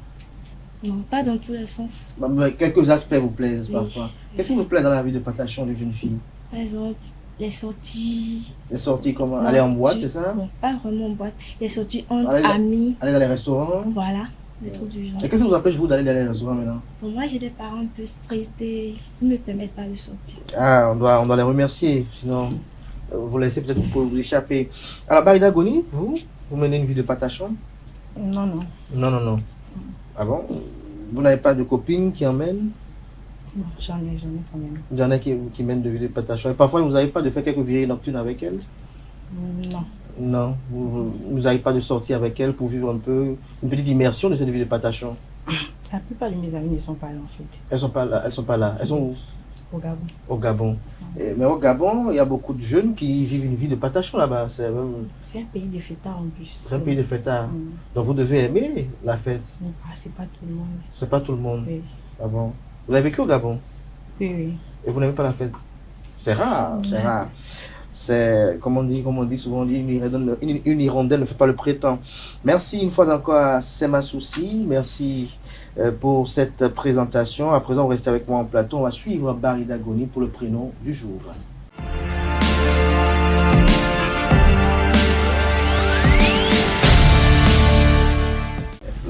Non, pas dans tous les sens. Mais quelques aspects vous plaisent Oui. parfois. Qu'est-ce qui vous plaît dans la vie de patachon de jeune fille? Par exemple, les sorties. Les sorties comme Non, aller en boîte, c'est ça? Non, pas vraiment en boîte. Les sorties entre Aller amis. Aller dans les restaurants? Voilà, des trucs du genre. Et qu'est-ce qui vous empêche vous d'aller dans les restaurants maintenant? Pour moi, j'ai des parents un peu stricts et ils ne me permettent pas de sortir. Ah, on doit les remercier, sinon vous laissez peut-être vous échapper. Alors, Barida Goni, vous menez une vie de patachon? Non, non. Non. Ah bon? Vous n'avez pas de copine qui emmène? Non, j'en ai quand même. Il y en a qui mènent de vie de patachon. Et parfois, vous n'avez pas de faire quelques virées nocturnes avec elles? Non. Non, vous n'avez pas de sortir avec elles pour vivre un peu une petite immersion de cette vie de patachon? La plupart de mes amis ne sont pas là, en fait. Elles sont pas là. Elles sont où? Au Gabon. Au Gabon. Mais au Gabon, il y a beaucoup de jeunes qui vivent une vie de patachon là-bas. C'est un pays de fêtards en plus. C'est un pays de fêtards. Donc vous devez aimer la fête. C'est pas tout le monde. C'est pas tout le monde. Oui. Ah bon? Vous avez vécu au Gabon? Oui. Et vous n'aimez pas la fête? C'est rare, c'est rare. C'est, comme on dit souvent, une hirondelle ne fait pas le prétend. Merci une fois encore à Sema Souci. Merci pour cette présentation. À présent, vous restez avec moi en plateau. On va suivre Barida Goni pour le prénom du jour.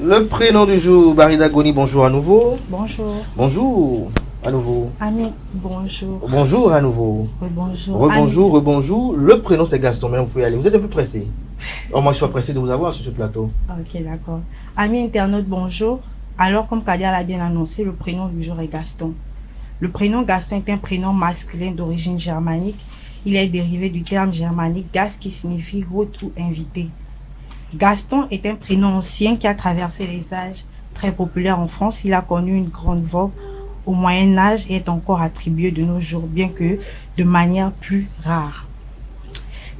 Le prénom du jour, Barida Goni, bonjour à nouveau. Bonjour. Bonjour à nouveau. Ami, bonjour. Bonjour à nouveau. Rebonjour. Rebonjour. Le prénom c'est Gaston, mais vous pouvez aller. Vous êtes un peu pressé. Oh, moi je suis pas pressé de vous avoir sur ce plateau. Ok, d'accord. Amis internautes, bonjour. Alors, comme Kadia l'a bien annoncé, le prénom du jour est Gaston. Le prénom Gaston est un prénom masculin d'origine germanique. Il est dérivé du terme germanique Gast qui signifie hôte ou invité. Gaston est un prénom ancien qui a traversé les âges, très populaire en France. Il a connu une grande vogue au Moyen Âge et est encore attribué de nos jours, bien que de manière plus rare.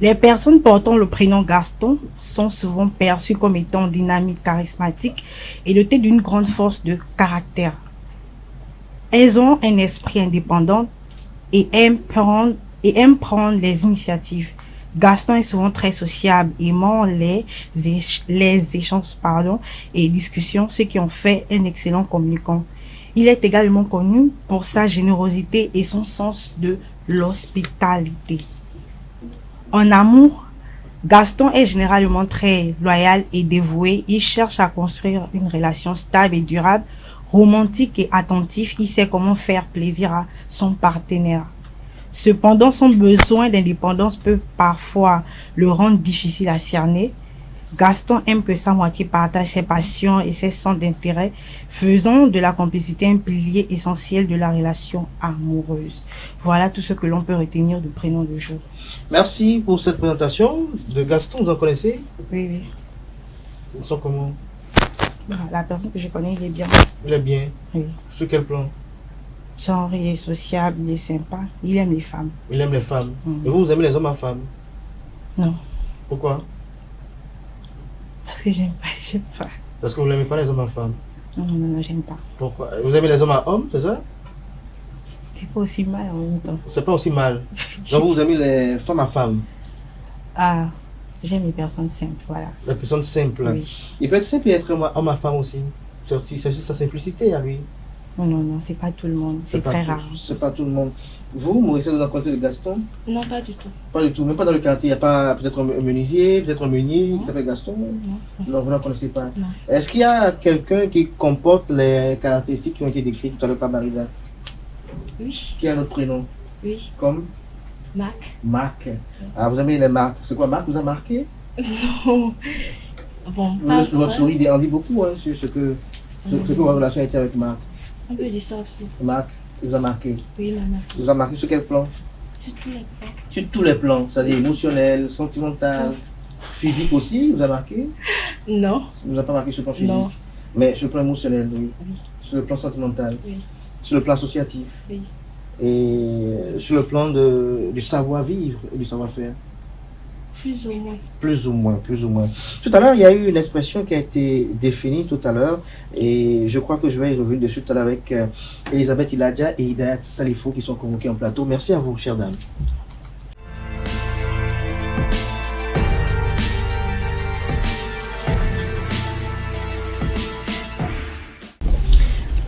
Les personnes portant le prénom Gaston sont souvent perçues comme étant dynamiques, charismatiques et dotées d'une grande force de caractère. Elles ont un esprit indépendant et aiment prendre les initiatives. Gaston est souvent très sociable, aimant les échanges et discussions, ce qui en fait un excellent communicant. Il est également connu pour sa générosité et son sens de l'hospitalité. En amour, Gaston est généralement très loyal et dévoué. Il cherche à construire une relation stable et durable, romantique et attentif. Il sait comment faire plaisir à son partenaire. Cependant, son besoin d'indépendance peut parfois le rendre difficile à cerner. Gaston aime que sa moitié partage ses passions et ses centres d'intérêt, faisant de la complicité un pilier essentiel de la relation amoureuse. Voilà tout ce que l'on peut retenir du prénom du jour. Merci pour cette présentation de Gaston. Vous en connaissez? Oui, oui. Ils sont comment? La personne que je connais, il est bien. Il est bien? Oui. Sur quel plan? Genre, il est sociable, il est sympa. Il aime les femmes. Il aime les femmes. Et vous aimez les hommes à femmes? Non. Pourquoi? Parce que j'aime pas. Parce que vous n'aimez pas les hommes à femmes? Non, j'aime pas. Pourquoi? Vous aimez les hommes à hommes, c'est ça? C'est pas aussi mal en même temps. C'est pas aussi mal. Donc vous aimez les femmes à femmes? Ah, j'aime les personnes simples, voilà. Les personnes simples? Oui. Il peut être simple et être homme à femme aussi. C'est juste sa simplicité à lui. Non, c'est pas tout le monde. C'est très rare. C'est pas tout le monde. Vous, Maurice, vous en comptez de Gaston? Non, pas du tout. Pas du tout. Même pas dans le quartier. Il n'y a pas peut-être un menuisier, peut-être un meunier qui s'appelle Gaston? Non, vous ne connaissez pas. Est-ce qu'il y a quelqu'un qui comporte les caractéristiques qui ont été décrites tout à l'heure par Marida? Oui. Qui a notre prénom? Oui. Comme? Marc. Marc. Ah, vous aimez les marques. C'est quoi, Marc vous a marqué? Non. Bon, pas votre souris en dit beaucoup sur ce que votre relation a été avec Marc. On peut dire ça aussi. Marc, il vous a marqué? Oui, maman. Il vous a marqué sur quel plan? Sur tous les plans. Sur tous les plans, c'est-à-dire émotionnel, sentimental, physique aussi, il vous a marqué? Non. Il ne vous a pas marqué sur le plan physique? Non. Mais sur le plan émotionnel, oui. Oui. Sur le plan sentimental? Oui. Sur le plan associatif? Oui. Et sur le plan du savoir-vivre et du savoir-faire? Plus ou moins. Plus ou moins, plus ou moins. Tout à l'heure, il y a eu une expression qui a été définie tout à l'heure et je crois que je vais y revenir dessus tout à l'heure avec Elisabeth Iladja et Hidayat Salifou qui sont convoqués en plateau. Merci à vous, chères dames.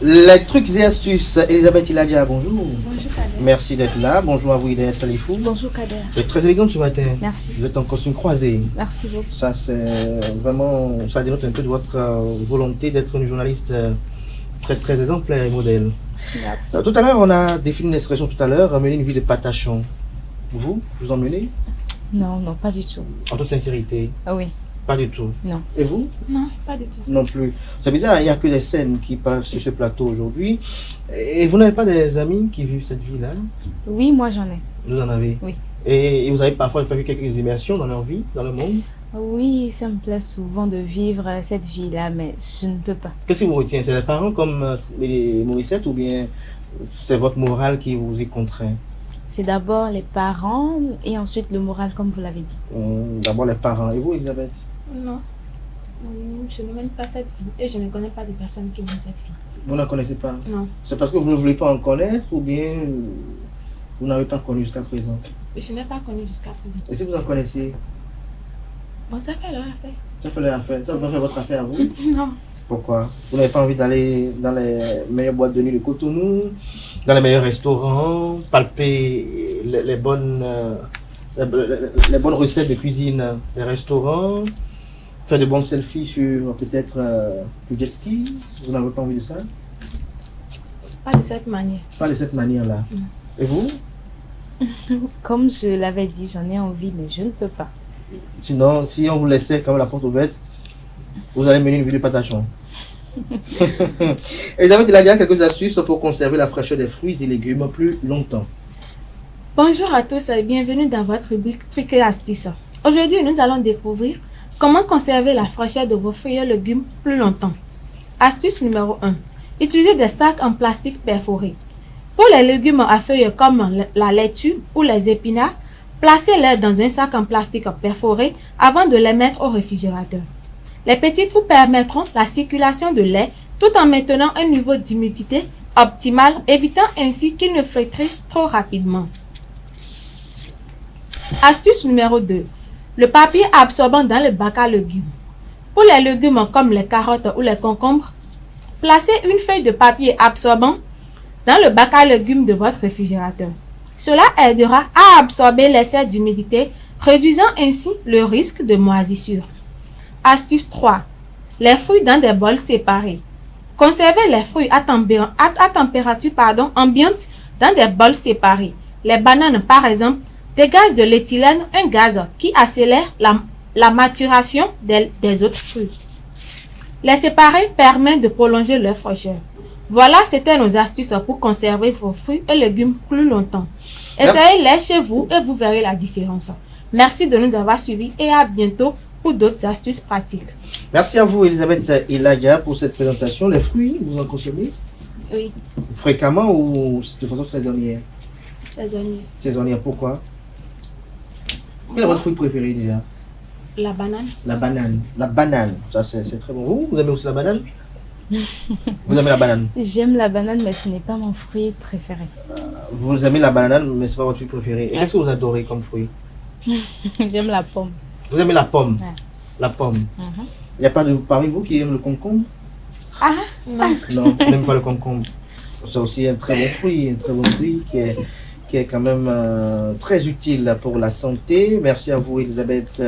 Les trucs et astuces, Elisabeth Iladja, bonjour. Bonjour Kader. Merci d'être là. Bonjour à vous, Hidayat Salifou. Bonjour Kader. Vous êtes très élégante ce matin. Merci. Vous êtes en costume croisé. Merci beaucoup. Ça, c'est vraiment, ça dénote un peu de votre volonté d'être une journaliste très, très exemplaire et modèle. Merci. Tout à l'heure, on a défini une expression tout à l'heure, mener une vie de patachon. Vous en menez? Non, pas du tout. En toute sincérité? Ah oui. Pas du tout? Non. Et vous? Non, pas du tout. Non plus. C'est bizarre, il n'y a que des scènes qui passent sur ce plateau aujourd'hui. Et vous n'avez pas des amis qui vivent cette vie-là? Oui, moi j'en ai. Vous en avez? Oui. Et vous avez parfois fait quelques immersions dans leur vie, dans le monde? Oui, ça me plaît souvent de vivre cette vie-là, mais je ne peux pas. Qu'est-ce qui vous retient? C'est les parents comme les Morissette ou bien c'est votre morale qui vous y contraint? C'est d'abord les parents et ensuite le moral, comme vous l'avez dit. D'abord les parents. Et vous, Elisabeth? Non. Je ne mène pas cette vie et je ne connais pas de personnes qui mènent cette vie. Vous n'en connaissez pas? Non. C'est parce que vous ne voulez pas en connaître ou bien vous n'avez pas connu jusqu'à présent? Je n'ai pas connu jusqu'à présent. Et si vous en connaissez? Bon, ça fait leur affaire. Ça fait leur affaire. Ça va faire votre affaire à vous? Non. Pourquoi? Vous n'avez pas envie d'aller dans les meilleures boîtes de nuit de Cotonou, dans les meilleurs restaurants, palper les bonnes recettes de cuisine des restaurants, faire de bons selfies sur peut-être le jet ski? Vous n'avez pas envie de ça? Pas de cette manière. Pas de cette manière-là. Et vous? Comme je l'avais dit, j'en ai envie, mais je ne peux pas. Sinon, si on vous laissait quand même la porte ouverte, vous allez mener une vie de patachon. Elisabeth, il a déjà quelques astuces pour conserver la fraîcheur des fruits et légumes plus longtemps. Bonjour à tous et bienvenue dans votre rubrique Trucs et astuces. Aujourd'hui, nous allons découvrir comment conserver la fraîcheur de vos fruits et légumes plus longtemps. Astuce numéro 1. Utilisez des sacs en plastique perforés. Pour les légumes à feuilles comme la laitue ou les épinards, placez-les dans un sac en plastique perforé avant de les mettre au réfrigérateur. Les petits trous permettront la circulation de lait tout en maintenant un niveau d'humidité optimal, évitant ainsi qu'ils ne flétrissent trop rapidement. Astuce numéro 2. Le papier absorbant dans le bac à légumes. Pour les légumes comme les carottes ou les concombres, placez une feuille de papier absorbant dans le bac à légumes de votre réfrigérateur. Cela aidera à absorber l'excès d'humidité, réduisant ainsi le risque de moisissure. Astuce 3. Les fruits dans des bols séparés. Conservez les fruits à température ambiante dans des bols séparés. Les bananes, par exemple, dégagent de l'éthylène, un gaz qui accélère la maturation des autres fruits. Les séparer permet de prolonger leur fraîcheur. Voilà, c'était nos astuces pour conserver vos fruits et légumes plus longtemps. Essayez-les chez vous et vous verrez la différence. Merci de nous avoir suivis et à bientôt pour d'autres astuces pratiques. Merci à vous, Elisabeth Ilaga, pour cette présentation. Les fruits, vous en consommez? Oui. Fréquemment ou de façon saisonnière? Saisonnière. Saisonnière, pourquoi? Quel est votre fruit préféré déjà? La banane. La banane. La banane, ça c'est très bon. Vous aimez aussi la banane? Vous aimez la banane? J'aime la banane, mais ce n'est pas mon fruit préféré. Vous aimez la banane, mais ce n'est pas votre fruit préféré. Et qu'est-ce que vous adorez comme fruit? J'aime la pomme. Vous aimez la pomme? Ouais. La pomme. Il n'y a pas de parmi vous qui aime le concombre? Ah non. Non, vous n'aimez pas le concombre. C'est aussi un très bon fruit qui est quand même très utile pour la santé. Merci à vous, Elisabeth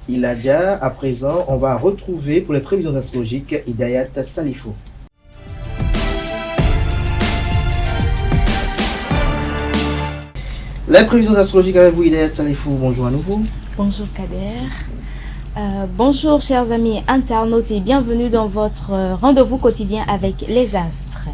Iladia. À présent, on va retrouver pour les prévisions astrologiques Hidayat Salifou. Les prévisions astrologiques avec vous, Hidayat Salifou. Bonjour à nouveau. Bonjour Kader. Bonjour chers amis internautes et bienvenue dans votre rendez-vous quotidien avec les astres.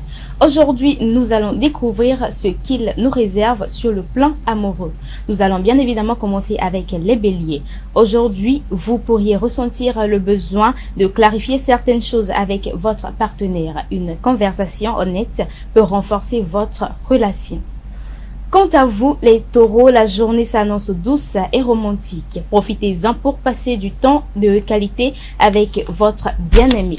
Aujourd'hui, nous allons découvrir ce qu'ils nous réservent sur le plan amoureux. Nous allons bien évidemment commencer avec les béliers. Aujourd'hui, vous pourriez ressentir le besoin de clarifier certaines choses avec votre partenaire. Une conversation honnête peut renforcer votre relation. Quant à vous, les taureaux, la journée s'annonce douce et romantique. Profitez-en pour passer du temps de qualité avec votre bien-aimé.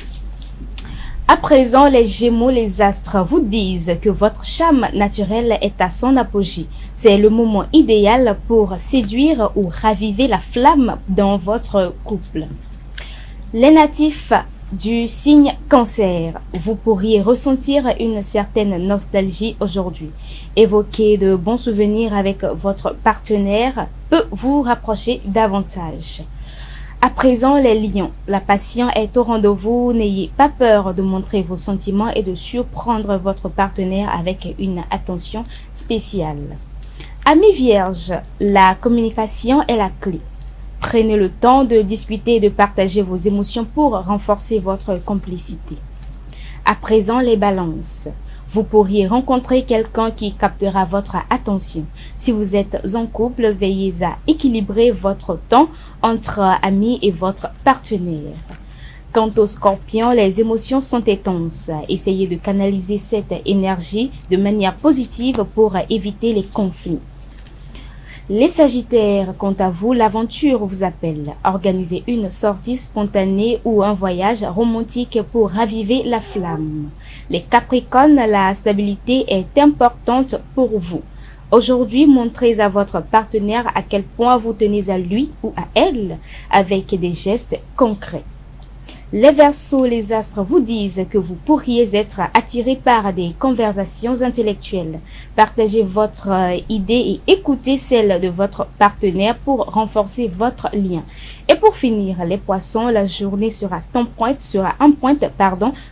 À présent, les Gémeaux, les astres vous disent que votre charme naturel est à son apogée. C'est le moment idéal pour séduire ou raviver la flamme dans votre couple. Les natifs du signe Cancer, vous pourriez ressentir une certaine nostalgie aujourd'hui. Évoquer de bons souvenirs avec votre partenaire peut vous rapprocher davantage. À présent, les lions, la passion est au rendez-vous. N'ayez pas peur de montrer vos sentiments et de surprendre votre partenaire avec une attention spéciale. Amis vierges, la communication est la clé. Prenez le temps de discuter et de partager vos émotions pour renforcer votre complicité. À présent, les balances. Vous pourriez rencontrer quelqu'un qui captera votre attention. Si vous êtes en couple, veillez à équilibrer votre temps entre amis et votre partenaire. Quant aux scorpions, les émotions sont intenses. Essayez de canaliser cette énergie de manière positive pour éviter les conflits. Les sagittaires, quant à vous, l'aventure vous appelle. Organisez une sortie spontanée ou un voyage romantique pour raviver la flamme. Les capricornes, la stabilité est importante pour vous. Aujourd'hui, montrez à votre partenaire à quel point vous tenez à lui ou à elle avec des gestes concrets. Les Verseaux, les astres vous disent que vous pourriez être attiré par des conversations intellectuelles. Partagez votre idée et écoutez celle de votre partenaire pour renforcer votre lien. Et pour finir, les Poissons, la journée sera en pointe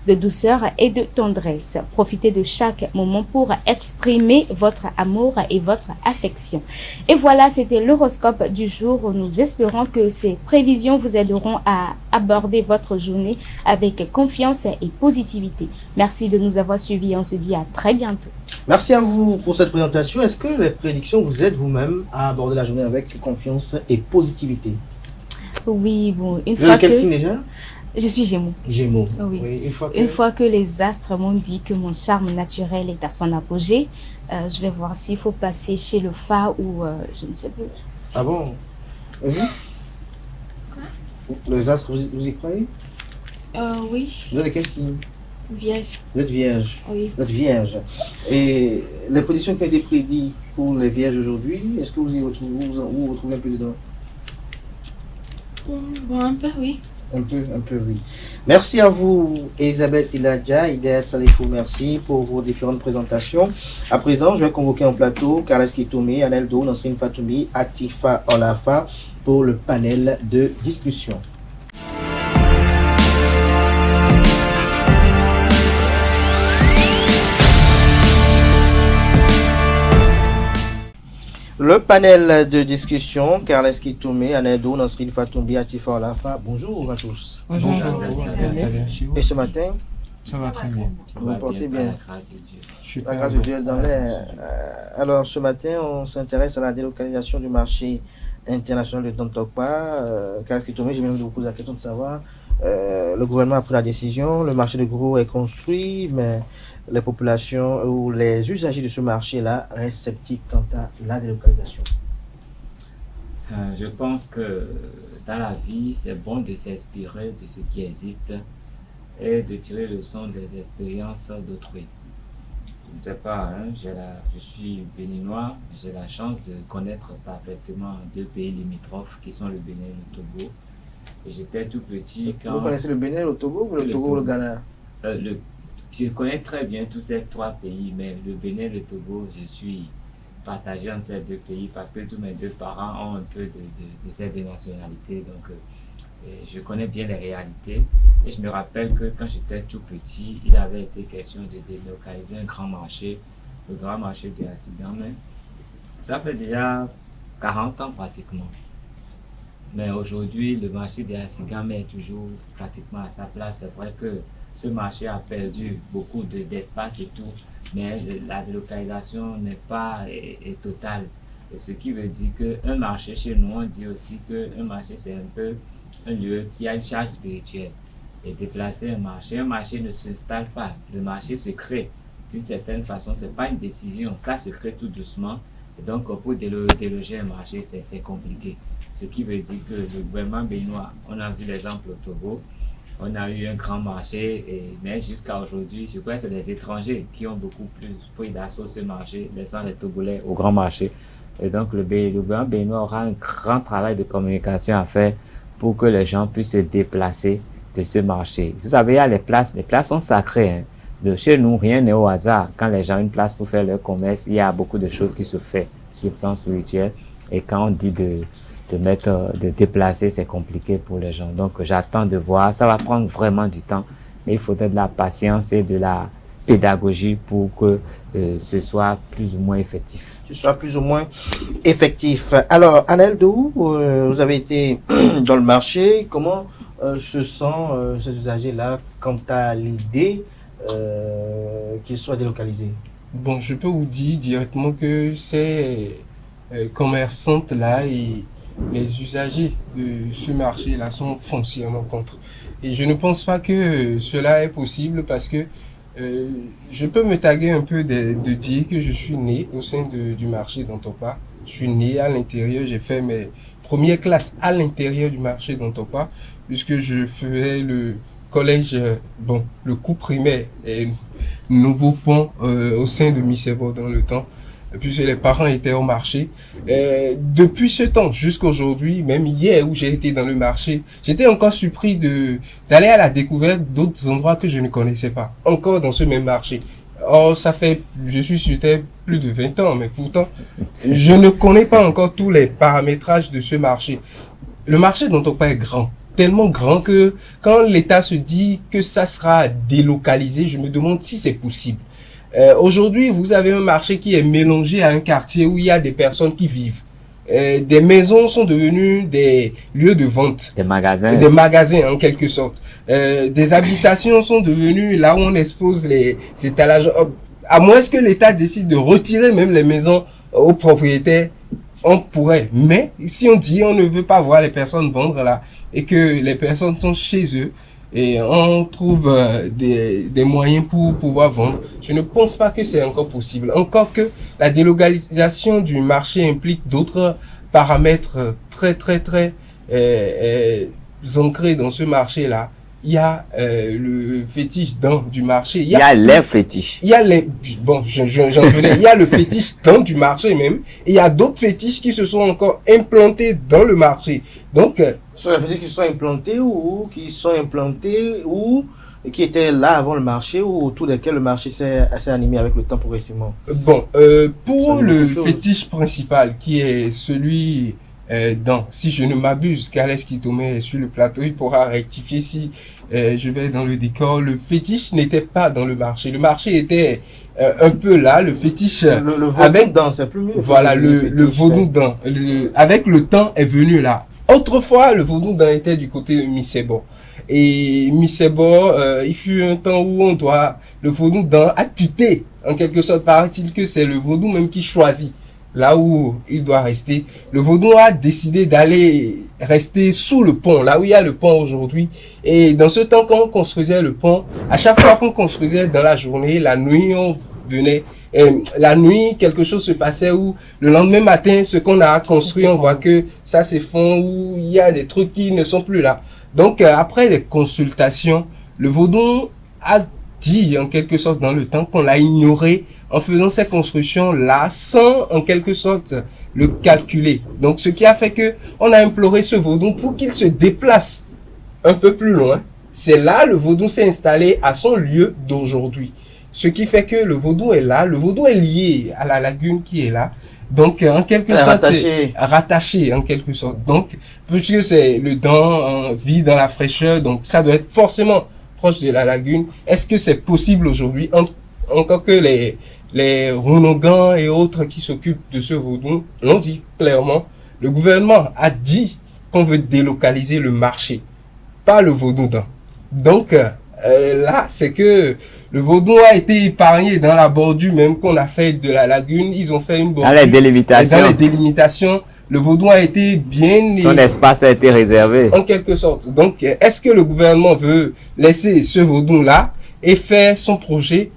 de douceur et de tendresse. Profitez de chaque moment pour exprimer votre amour et votre affection. Et voilà, c'était l'horoscope du jour. Nous espérons que ces prévisions vous aideront à aborder votre journée journée avec confiance et positivité. Merci de nous avoir suivis. On se dit à très bientôt. Merci à vous pour cette présentation. Est-ce que les prédictions vous aident vous-même à aborder la journée avec confiance et positivité? Oui, bon, une Vous fois êtes quel que... signe déjà? Je suis Gémeaux. Gémeaux. Oui. Oui, Une fois que les astres m'ont dit que mon charme naturel est à son apogée, je vais voir s'il faut passer chez le Fa ou je ne sais plus. Ah bon? Et vous? Les astres, vous y croyez? Oui, Vous êtes quel signe? Vierge. Vous êtes vierge. Oui. Vous êtes vierge. Et les prédictions qui ont été prédites pour les vierges aujourd'hui, est-ce que vous y retrouvez, vous retrouvez un peu dedans? Bon, un peu, oui. Un peu, oui. Merci à vous, Elisabeth Iladja, Idel Salifou, merci pour vos différentes présentations. À présent, je vais convoquer en plateau Carles Kitoumé, Anel Do, Nassrine Fatoumi, Atifa Olafa pour le panel de discussion. Le panel de discussion, Carles Kitoumé, Anedo, Nasrine Fatoumbi, Atifa Olafa. Bonjour à tous. Bonjour. Et ce matin, ça va très bien. Vous vous portez bien. Super. La grâce de Dieu est dans l'air. Alors, ce matin, on s'intéresse à la délocalisation du marché international de Tontokpa. Carles Kitoumé, j'ai même vous poser la question de savoir. Le gouvernement a pris la décision, le marché de gros est construit, mais les populations ou les usagers de ce marché-là restent sceptiques quant à la délocalisation. Je pense que dans la vie, c'est bon de s'inspirer de ce qui existe et de tirer le son des expériences d'autrui. Je ne sais pas, hein, je suis béninois, j'ai la chance de connaître parfaitement deux pays limitrophes qui sont le Bénin et le Togo. J'étais tout petit quand... Vous connaissez le Bénin, le Togo ou le Togo ou le Ghana? Je connais très bien tous ces trois pays, mais le Bénin et le Togo, je suis partagé entre ces deux pays parce que tous mes deux parents ont un peu de ces deux nationalités. Donc, je connais bien les réalités. Et je me rappelle que quand j'étais tout petit, il avait été question de délocaliser un grand marché, le grand marché de Asigame. Ça fait déjà 40 ans pratiquement. Mais aujourd'hui, le marché de Asigame est toujours pratiquement à sa place. C'est vrai que ce marché a perdu beaucoup d'espace et tout, mais la délocalisation n'est pas totale. Et ce qui veut dire qu'un marché, chez nous, on dit aussi qu'un marché, c'est un peu un lieu qui a une charge spirituelle. Et déplacer un marché ne s'installe pas. Le marché se crée. D'une certaine façon, ce n'est pas une décision. Ça se crée tout doucement. Et donc, pour déloger un marché, c'est compliqué. Ce qui veut dire que le gouvernement béninois, on a vu l'exemple au Togo, on a eu un grand marché, mais jusqu'à aujourd'hui, je crois que c'est les étrangers qui ont beaucoup plus pris d'assaut ce marché, laissant les Togolais au grand marché. Et donc, le gouvernement béninois aura un grand travail de communication à faire pour que les gens puissent se déplacer de ce marché. Vous savez, il y a les places sont sacrées. Hein. De chez nous, rien n'est au hasard. Quand les gens ont une place pour faire leur commerce, il y a beaucoup de choses qui se font sur le plan spirituel. Et quand on dit de déplacer, c'est compliqué pour les gens. Donc, j'attends de voir. Ça va prendre vraiment du temps. Mais il faudrait de la patience et de la pédagogie pour que ce soit plus ou moins effectif. Alors, Anel Dou, vous avez été dans le marché. Comment se sentent ces usagers-là quant à l'idée qu'ils soient délocalisés? Bon, je peux vous dire directement que ces commerçantes-là et les usagers de ce marché-là sont foncièrement contre. Et je ne pense pas que cela est possible parce que je peux me taguer un peu de dire que je suis né au sein du marché d'Ontopa. Je suis né à l'intérieur, j'ai fait mes premières classes à l'intérieur du marché d'Ontopa puisque je faisais le collège, le cours primaire et Nouveau Pont au sein de Misebo dans le temps. Puisque les parents étaient au marché. Depuis ce temps jusqu'à aujourd'hui, même hier où j'ai été dans le marché, j'étais encore surpris d'aller à la découverte d'autres endroits que je ne connaissais pas, encore dans ce même marché. Or, je suis sur terre plus de 20 ans, mais pourtant, je ne connais pas encore tous les paramétrages de ce marché. Le marché d'Ontopa est grand, tellement grand que quand l'État se dit que ça sera délocalisé, je me demande si c'est possible. Aujourd'hui, vous avez un marché qui est mélangé à un quartier où il y a des personnes qui vivent. des maisons sont devenues des lieux de vente. Des magasins. Des magasins, en quelque sorte. Des habitations sont devenues là où on expose les étalages. À moins que l'État décide de retirer même les maisons aux propriétaires, on pourrait. Mais si on dit on ne veut pas voir les personnes vendre là et que les personnes sont chez eux et on trouve des moyens pour pouvoir vendre, je ne pense pas que c'est encore possible. Encore que la délocalisation du marché implique d'autres paramètres très ancrés dans ce marché-là. Il y a le fétiche dans du marché. Il y a les fétiches. Il y a les, bon, j'en connais. Il y a le fétiche dans du marché même. Et il y a d'autres fétiches qui se sont encore implantés dans le marché. Donc, ce sont les fétiches qui sont implantés ou qui étaient là avant le marché ou autour desquels le marché s'est animé avec le temps progressivement. Bon, pour le fétiche principal qui est celui si je ne m'abuse, Kales Kitome est sur le plateau, il pourra rectifier si je vais dans le décor. Le fétiche n'était pas dans le marché. Le marché était un peu là. Le fétiche le avec vaudou c'est plus mieux. Voilà, le vaudou dent. Avec le temps est venu là. Autrefois, le vaudou dent était du côté de Misebo. Et Misebo, il fut un temps où le vaudou dent a quitté. En quelque sorte, paraît-il que c'est le vaudou même qui choisit là où il doit rester. Le vaudou a décidé d'aller rester sous le pont, là où il y a le pont aujourd'hui. Et dans ce temps, quand on construisait le pont, à chaque fois qu'on construisait dans la journée, la nuit, on venait. La nuit, quelque chose se passait où le lendemain matin, ce qu'on a construit, on voit que ça s'effondre, où il y a des trucs qui ne sont plus là. Donc, après des consultations, le vaudou a dit, en quelque sorte, dans le temps, qu'on l'a ignoré en faisant ces constructions-là, sans, en quelque sorte, le calculer. Donc, ce qui a fait que on a imploré ce vaudou pour qu'il se déplace un peu plus loin. C'est là, le vaudou s'est installé à son lieu d'aujourd'hui. Ce qui fait que le vaudou est là. Le vaudou est lié à la lagune qui est là. Donc, en quelque sorte, rattaché, en quelque sorte. Donc, puisque c'est le dent, vit dans la fraîcheur, donc ça doit être forcément proche de la lagune. Est-ce que c'est possible aujourd'hui, encore que les Runogans et autres qui s'occupent de ce vaudou l'ont dit clairement, le gouvernement a dit qu'on veut délocaliser le marché, pas le vaudou dent. Donc, là, c'est que le vaudou a été épargné dans la bordure même qu'on a fait de la lagune. Ils ont fait une bordure. Dans les délimitations. Le vaudou a été bien... Son espace a été réservé. En quelque sorte. Donc, est-ce que le gouvernement veut laisser ce vaudou-là et faire son projet?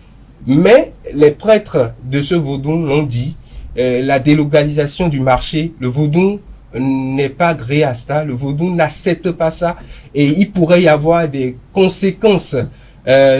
Mais les prêtres de ce vaudou l'ont dit, la délocalisation du marché, le vaudou n'est pas gré à ça, le vaudou n'accepte pas ça et il pourrait y avoir des conséquences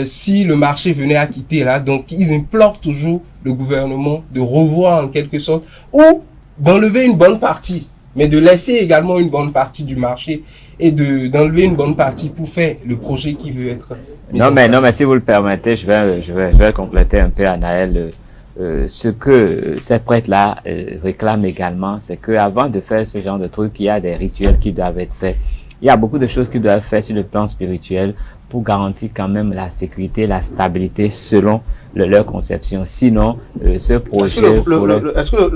si le marché venait à quitter là. Donc, ils implorent toujours le gouvernement de revoir en quelque sorte ou d'enlever une bonne partie, mais de laisser également une bonne partie du marché et d'enlever une bonne partie pour faire le projet qui veut être. Non, mais si vous le permettez, je vais compléter un peu, Anaël. Ce que ces prêtres-là réclament également, c'est qu'avant de faire ce genre de truc, il y a des rituels qui doivent être faits. Il y a beaucoup de choses qui doivent être faites sur le plan spirituel pour garantir quand même la sécurité, la stabilité selon leur conception. Sinon, ce projet... Est-ce que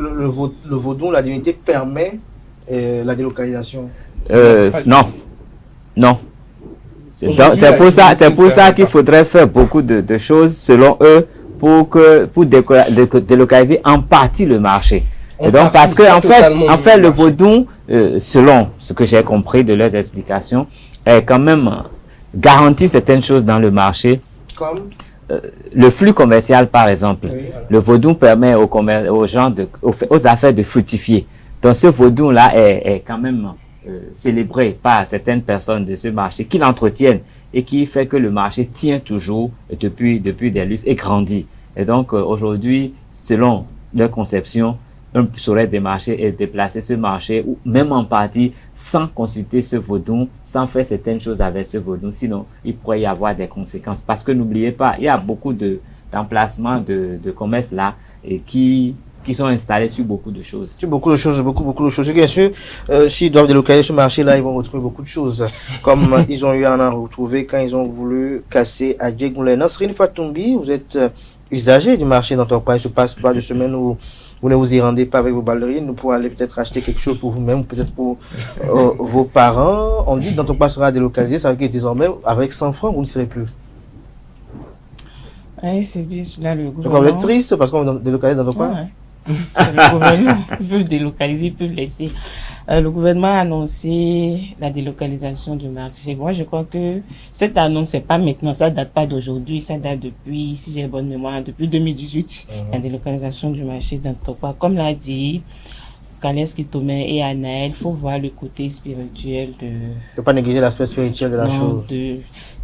le vaudou, la divinité, permet la délocalisation? Non. C'est pour ça qu'il faudrait faire beaucoup de choses selon eux pour délocaliser en partie le marché. Et donc, parce que en fait, le vaudou, selon ce que j'ai compris de leurs explications, est quand même garantit certaines choses dans le marché. Comme le flux commercial, par exemple. Oui. Le vaudou permet aux gens aux affaires de fructifier. Donc, ce vaudou-là est quand même célébré par certaines personnes de ce marché qui l'entretiennent et qui fait que le marché tient toujours depuis des lustres et grandit. Et donc, aujourd'hui, selon leur conception, on saurait démarcher et déplacer ce marché, ou même en partie, sans consulter ce vaudou, sans faire certaines choses avec ce vaudou. Sinon, il pourrait y avoir des conséquences. Parce que n'oubliez pas, il y a beaucoup d'emplacements de commerce là et qui sont installés sur beaucoup de choses. Sur beaucoup de choses. Bien sûr, s'ils doivent délocaliser ce marché-là, ils vont retrouver beaucoup de choses. Comme ils ont eu à en retrouver quand ils ont voulu casser à Djegoulé. Nasrine Fatoumbi, vous êtes usager du marché d'entreprise. Se passe pas de semaine où vous ne vous y rendez pas avec vos ballerines, vous pouvez aller peut-être acheter quelque chose pour vous-même, ou peut-être pour vos parents. On dit que Dantokpa sera délocalisé, ça veut dire que désormais, avec 100 francs, vous ne serez plus. Oui, c'est bien cela, le gouvernement. Donc vous êtes triste parce qu'on va délocaliser Dantokpa? Ouais. Le gouvernement veut délocaliser, peut laisser. Le gouvernement a annoncé la délocalisation du marché. Moi, je crois que cette annonce, c'est pas maintenant, ça date pas d'aujourd'hui, ça date depuis, si j'ai bonne mémoire, depuis 2018, la délocalisation du marché d'Antokpa. Comme l'a dit Kales Kitomé et Anaël, il faut voir le côté spirituel de... Il ne faut pas négliger l'aspect spirituel de la chose. De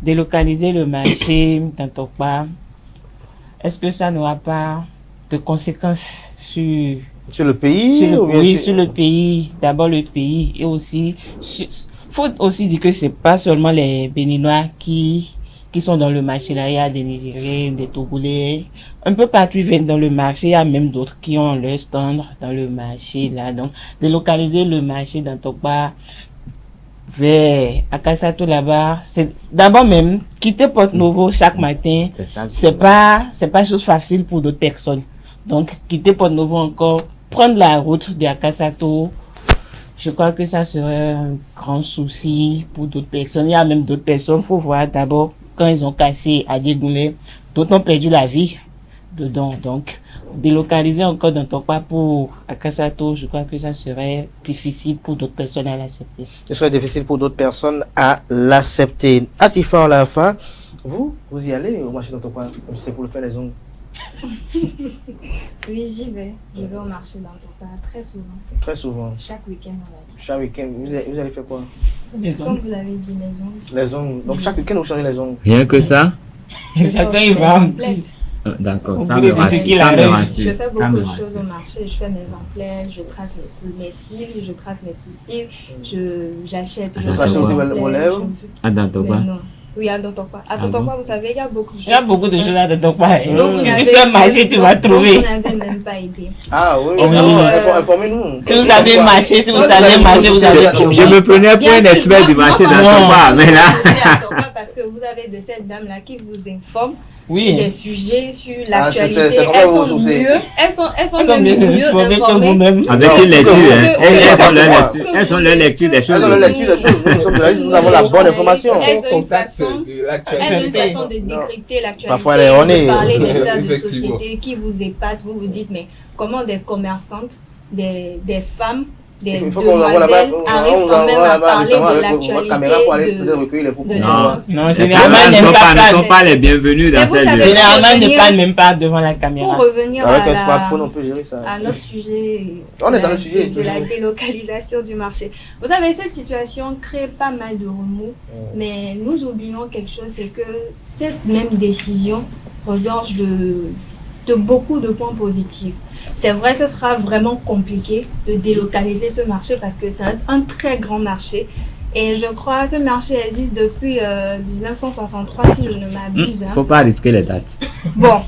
délocaliser le marché d'Antokpa. Est-ce que ça n'aura pas de conséquences sur le pays? Oui, sur le pays. D'abord le pays. Et aussi, faut aussi dire que c'est pas seulement les Béninois qui sont dans le marché là. Il y a des Nigériens, des Togolais. Un peu partout ils viennent dans le marché. Il y a même d'autres qui ont leur stand dans le marché là. Donc, délocaliser le marché d'Antokpa vers Akasato là-bas, c'est d'abord même quitter Porto-Novo chaque matin. C'est pas chose facile pour d'autres personnes. Donc, quitter Porto-Novo encore, prendre la route de Akasato, je crois que ça serait un grand souci pour d'autres personnes. Il y a même d'autres personnes, faut voir d'abord, quand ils ont cassé à Diegoulé, d'autres ont perdu la vie dedans. Donc, délocaliser encore Dantokpa pour Akasato, je crois que ça serait difficile pour d'autres personnes à l'accepter. Ce serait difficile pour d'autres personnes à l'accepter. Atifa Olafa, vous y allez au marché Dantokpa, comme si c'est pour le faire les ongles? Oui, j'y vais. Je vais au marché d'Antokpa très souvent. Très souvent. Chaque week-end, on va dire. Chaque week-end, vous allez faire quoi? Comme vous l'avez dit, mes ongles. Les ongles. Donc chaque week-end, vous changez les ongles. Rien que ça? Chacun y va. D'accord, ça me rassure. Je fais beaucoup de choses au marché. Je fais mes emplettes, je trace mes cils, je trace mes sous-cils, j'achète. Je trace aussi vos lèvres. À Dantokpa? Oui, à Dantokpa. À Dantokpa, vous savez, il y a beaucoup de choses. Il y a beaucoup de choses à Dantokpa. Si tu sais marcher, tu vas trouver. Vous n'avez même pas aidé. Ah oui, informez-nous. Si vous savez marcher, si vous savez marcher, vous avez trouvé. Je me prenais pour un expert du marché d'Antokpa, mais là... Parce que vous avez de cette dame-là qui vous informe sur des sujets, sur l'actualité. Elles sont même mieux informées que vous-même. Avec une lecture, elles sont leur lecture des choses. Elles ont leur lecture des choses. Nous sommes journalistes, nous avons la bonne information. Elles ont une façon de décrypter l'actualité, parfois, de parler des affaires de société qui vous épatent. Vous vous dites, mais comment des commerçantes, des femmes, des demoiselles arrivent quand même à parler de l'actualité Non, généralement, elles ne sont pas les bienvenus dans cette vidéo. Généralement, elles ne parlent même pas devant la caméra. Pour revenir avec un smartphone, on peut gérer ça. À notre sujet, on est dans le sujet de la délocalisation du marché. Vous savez, cette situation crée pas mal de remous, mais nous oublions quelque chose, c'est que cette même décision regorge de beaucoup de points positifs. C'est vrai, ce sera vraiment compliqué de délocaliser ce marché parce que c'est un très grand marché. Et je crois que ce marché existe depuis 1963, si je ne m'abuse. Faut pas risquer les dates. Bon,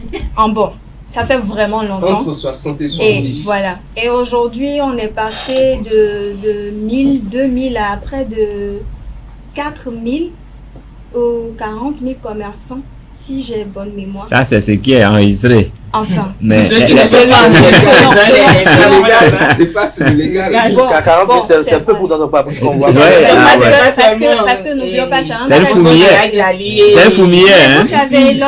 ça fait vraiment longtemps. Entre 60 et 70. Et voilà. Et aujourd'hui, on est passé de 1000, 2000 à près de 4000 ou 40 000 commerçants. Si j'ai bonne mémoire. Ça, c'est ce qui est enregistré. Enfin. Mais c'est peu pour Dantokpa parce qu'on voit. Parce que n'oublions pas ça. C'est un fumier. Vous savez,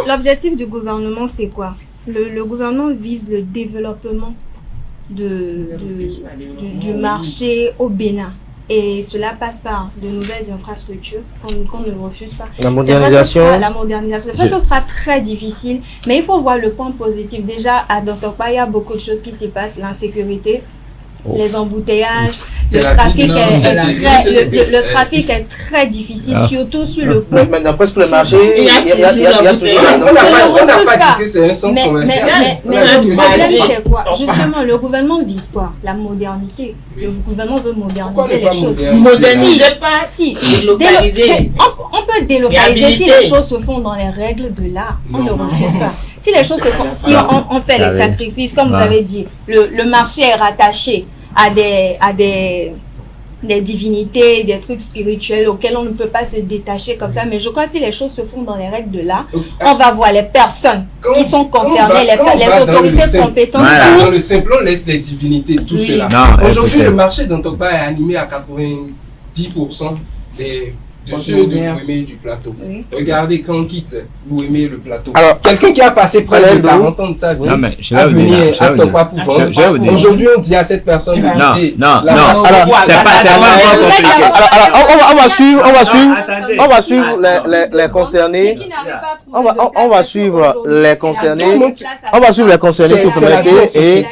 l'objectif du gouvernement, c'est quoi? Le gouvernement vise le développement du marché au Bénin. Et cela passe par de nouvelles infrastructures qu'on ne refuse pas. La modernisation. La modernisation. Ce sera très difficile, mais il faut voir le point positif. Déjà, à Dantokpa, il y a beaucoup de choses qui se passent. L'insécurité, les embouteillages, le trafic est très difficile, surtout sur le pont. Mais d'après pour le marché, il y a toujours... On n'a pas dit que c'est un centre commercial. Mais le problème, c'est quoi? Justement, le gouvernement vise quoi? La modernité. Le gouvernement veut moderniser les choses. Moderniser pas, délocaliser. On peut délocaliser si les choses se font dans les règles de l'art. On ne refuse pas. Si les choses se font, si on fait les sacrifices, comme vous avez dit, le marché est rattaché à des des divinités, des trucs spirituels auxquels on ne peut pas se détacher comme ça. Mais je crois que si les choses se font dans les règles de l'art, on va voir les personnes qui sont concernées, les autorités compétentes. Voilà. Dans le simple, on laisse les divinités, tout cela. Aujourd'hui, le marché d'Antokpa est animé à 90% de ceux de Louémé du plateau. Oui. Regardez quand on quitte Louémé le plateau. Alors, quelqu'un qui a passé près de 40 ans de sa vie à venir à Antokpa pour vendre. Aujourd'hui, on dit à cette personne de quitter. Non. Alors, on va suivre les concernés. On va suivre les concernés. On va suivre les concernés sur ce et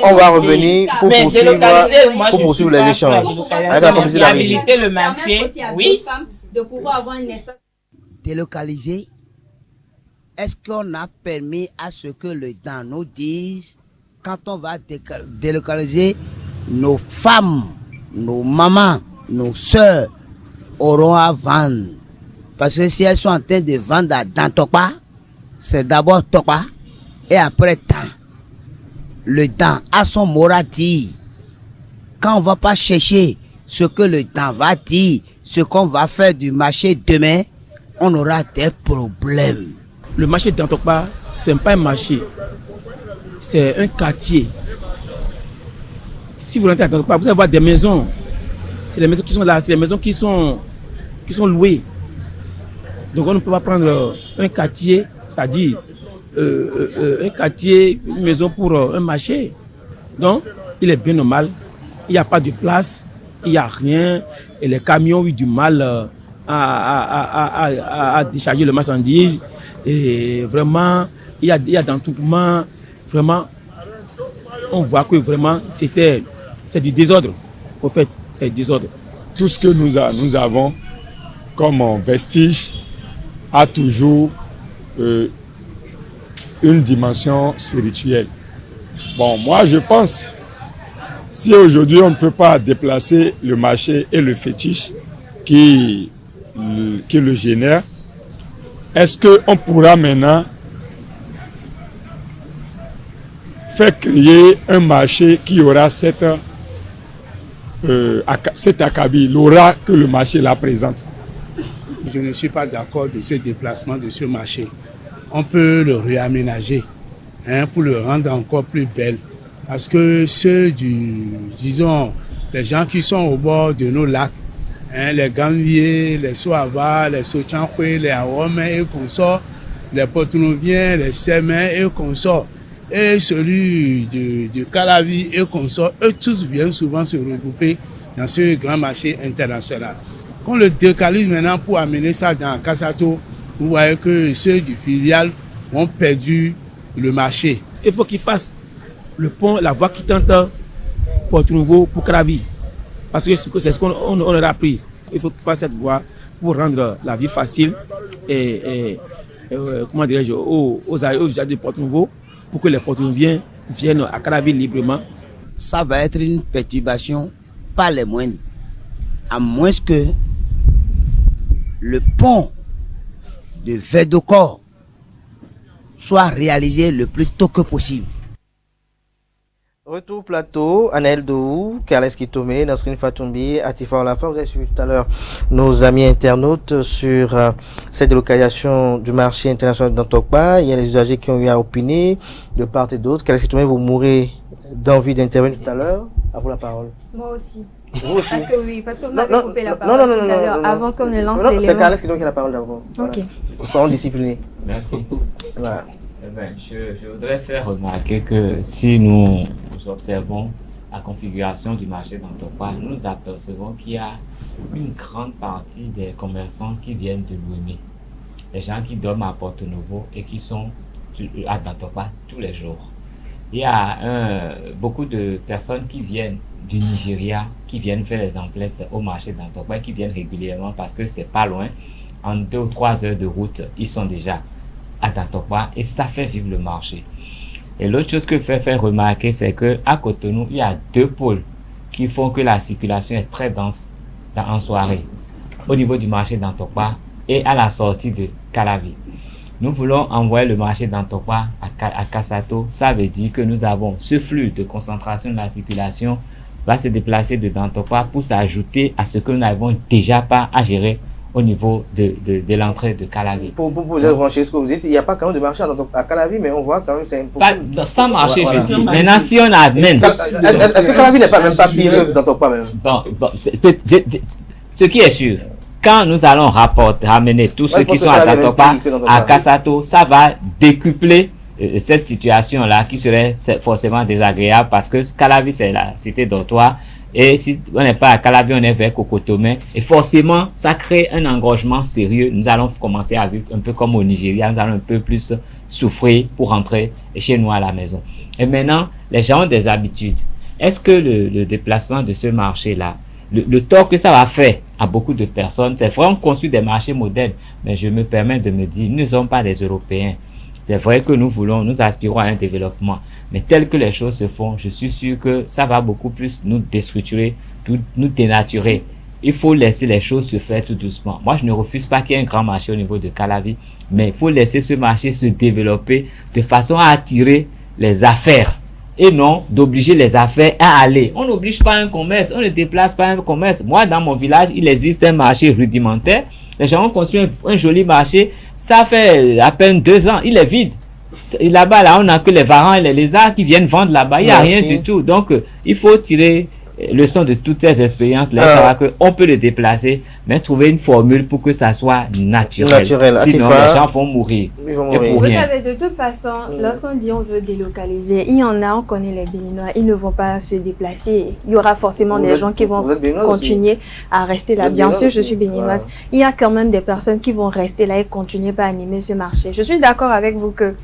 on va revenir pour poursuivre les échanges. Avec la communauté d'habiliter le marché, oui. De pouvoir avoir un espace délocalisé. Est-ce qu'on a permis à ce que le DAN nous dise quand on va délocaliser, nos femmes, nos mamans, nos soeurs auront à vendre? Parce que si elles sont en train de vendre dans Tokpa, c'est d'abord Tokpa et après DAN. Le DAN a son mot à dire. Quand on ne va pas chercher ce que le DAN va dire, ce qu'on va faire du marché demain, on aura des problèmes. Le marché d'Antokpa, ce n'est pas un marché, c'est un quartier. Si vous rentrez à Antokpa, vous allez voir des maisons. C'est les maisons qui sont là, c'est les maisons qui sont louées. Donc on ne peut pas prendre un quartier, c'est-à-dire un quartier, une maison pour un marché. Donc il est bien normal, il n'y a pas de place. Il n'y a rien et les camions ont eu du mal à décharger le marchandise et vraiment il y a d'entourement, vraiment on voit que vraiment c'est du désordre. Au fait, c'est du désordre. Tout ce que nous avons comme vestige a toujours une dimension spirituelle. Bon, moi je pense, si aujourd'hui on ne peut pas déplacer le marché et le fétiche qui le génère, est-ce qu'on pourra maintenant faire créer un marché qui aura cet acabit, l'aura que le marché la présente? Je ne suis pas d'accord de ce déplacement de ce marché. On peut le réaménager pour le rendre encore plus belle. Parce que disons, les gens qui sont au bord de nos lacs, les Gambiers, les Soava, les Sochankwe, les Awomé et consorts, les Portunoviens, les Sémens et consorts, et celui de Calavi et consorts, eux tous viennent souvent se regrouper dans ce grand marché international. Quand on le décalise maintenant pour amener ça dans Kassato, vous voyez que ceux du filial ont perdu le marché. Il faut qu'ils fassent le pont, la voie qui tente Porto Nouveau pour Calavi. Parce que c'est ce qu'on aura appris. Il faut qu'ils fassent cette voie pour rendre la vie facile et comment dirais-je, aux gens de Porto Nouveau, pour que les Porto Nouviens viennent à Calavi librement. Ça va être une perturbation, pas les moindres. À moins que le pont de Verdocor soit réalisé le plus tôt que possible. Retour plateau, Anaël Dou, Carles Kitome, Nasrin Fatoumbi, Atifa Olafa. Vous avez suivi tout à l'heure nos amis internautes sur cette délocalisation du marché international d'Antokpa. Il y a les usagers qui ont eu à opiner de part et d'autre. Carles Kitome, vous mourrez d'envie d'intervenir tout à l'heure. À vous la parole. Moi aussi. Vous aussi. Parce que vous m'avez coupé la parole tout à l'heure, avant qu'on ne lance l'élément. C'est Carles qui a la parole d'abord. Ok. Soyons disciplinés. Merci. Voilà. Je voudrais faire remarquer que si nous observons la configuration du marché d'Antokpa, nous apercevons qu'il y a une grande partie des commerçants qui viennent de Louémé. Les gens qui dorment à Porto Novo et qui sont à Antokpa tous les jours. Il y a beaucoup de personnes qui viennent du Nigeria, qui viennent faire les emplettes au marché d'Antokpa, qui viennent régulièrement parce que c'est pas loin. En 2 ou 3 heures de route, ils sont déjà à Antokpa et ça fait vivre le marché. Et l'autre chose que je veux faire remarquer, c'est qu'à Cotonou, il y a 2 pôles qui font que la circulation est très dense en soirée. Au niveau du marché d'Antokpa et à la sortie de Calavi. Nous voulons envoyer le marché d'Antokpa à Kassato. Ça veut dire que nous avons ce flux de concentration de la circulation va se déplacer de Dantokwa pour s'ajouter à ce que nous n'avons déjà pas à gérer au niveau de l'entrée de Calavi. Pour brancher ce que vous dites, il n'y a pas quand même de marché à Calavi, mais on voit quand même c'est impossible. Sans marché, je dis. Maintenant, si on amène... Est-ce que Calavi n'est pas même pas pire que Dantokwa même? Bon, ce qui est sûr, quand nous allons ramener tous ceux qui sont à Dantokwa, à Kassato, ça va décupler cette situation-là qui serait forcément désagréable parce que Calavi, c'est la cité dortoir. Et si on n'est pas à Calavi, on est vers Kokotomé. Et forcément, ça crée un engorgement sérieux. Nous allons commencer à vivre un peu comme au Nigeria. Nous allons un peu plus souffrir pour rentrer chez nous à la maison. Et maintenant, les gens ont des habitudes. Est-ce que le déplacement de ce marché-là, le tort que ça va faire à beaucoup de personnes, c'est vraiment construire des marchés modernes. Mais je me permets de me dire, nous ne sommes pas des Européens. C'est vrai que nous aspirons à un développement. Mais tel que les choses se font, je suis sûr que ça va beaucoup plus nous déstructurer, nous dénaturer. Il faut laisser les choses se faire tout doucement. Moi, je ne refuse pas qu'il y ait un grand marché au niveau de Calavi, mais il faut laisser ce marché se développer de façon à attirer les affaires et non d'obliger les affaires à aller. On n'oblige pas un commerce, on ne déplace pas un commerce. Moi, dans mon village, il existe un marché rudimentaire. Les gens ont construit un joli marché. Ça fait à peine 2 ans. Il est vide. Là-bas, là, on n'a que les varans et les lézards qui viennent vendre là-bas. Il n'y a rien du tout. Donc, il faut tirer leçon de toutes ces expériences-là. Savoir qu'on peut le déplacer, mais trouver une formule pour que ça soit naturel. Sinon, les gens vont mourir. Vous savez, de toute façon, lorsqu'on dit on veut délocaliser, il y en a, on connaît les Béninois, ils ne vont pas se déplacer. Il y aura forcément des gens qui vont continuer à rester là. Bien sûr, je suis béninoise. Il y a quand même des personnes qui vont rester là et continuer à animer ce marché. Je suis d'accord avec vous que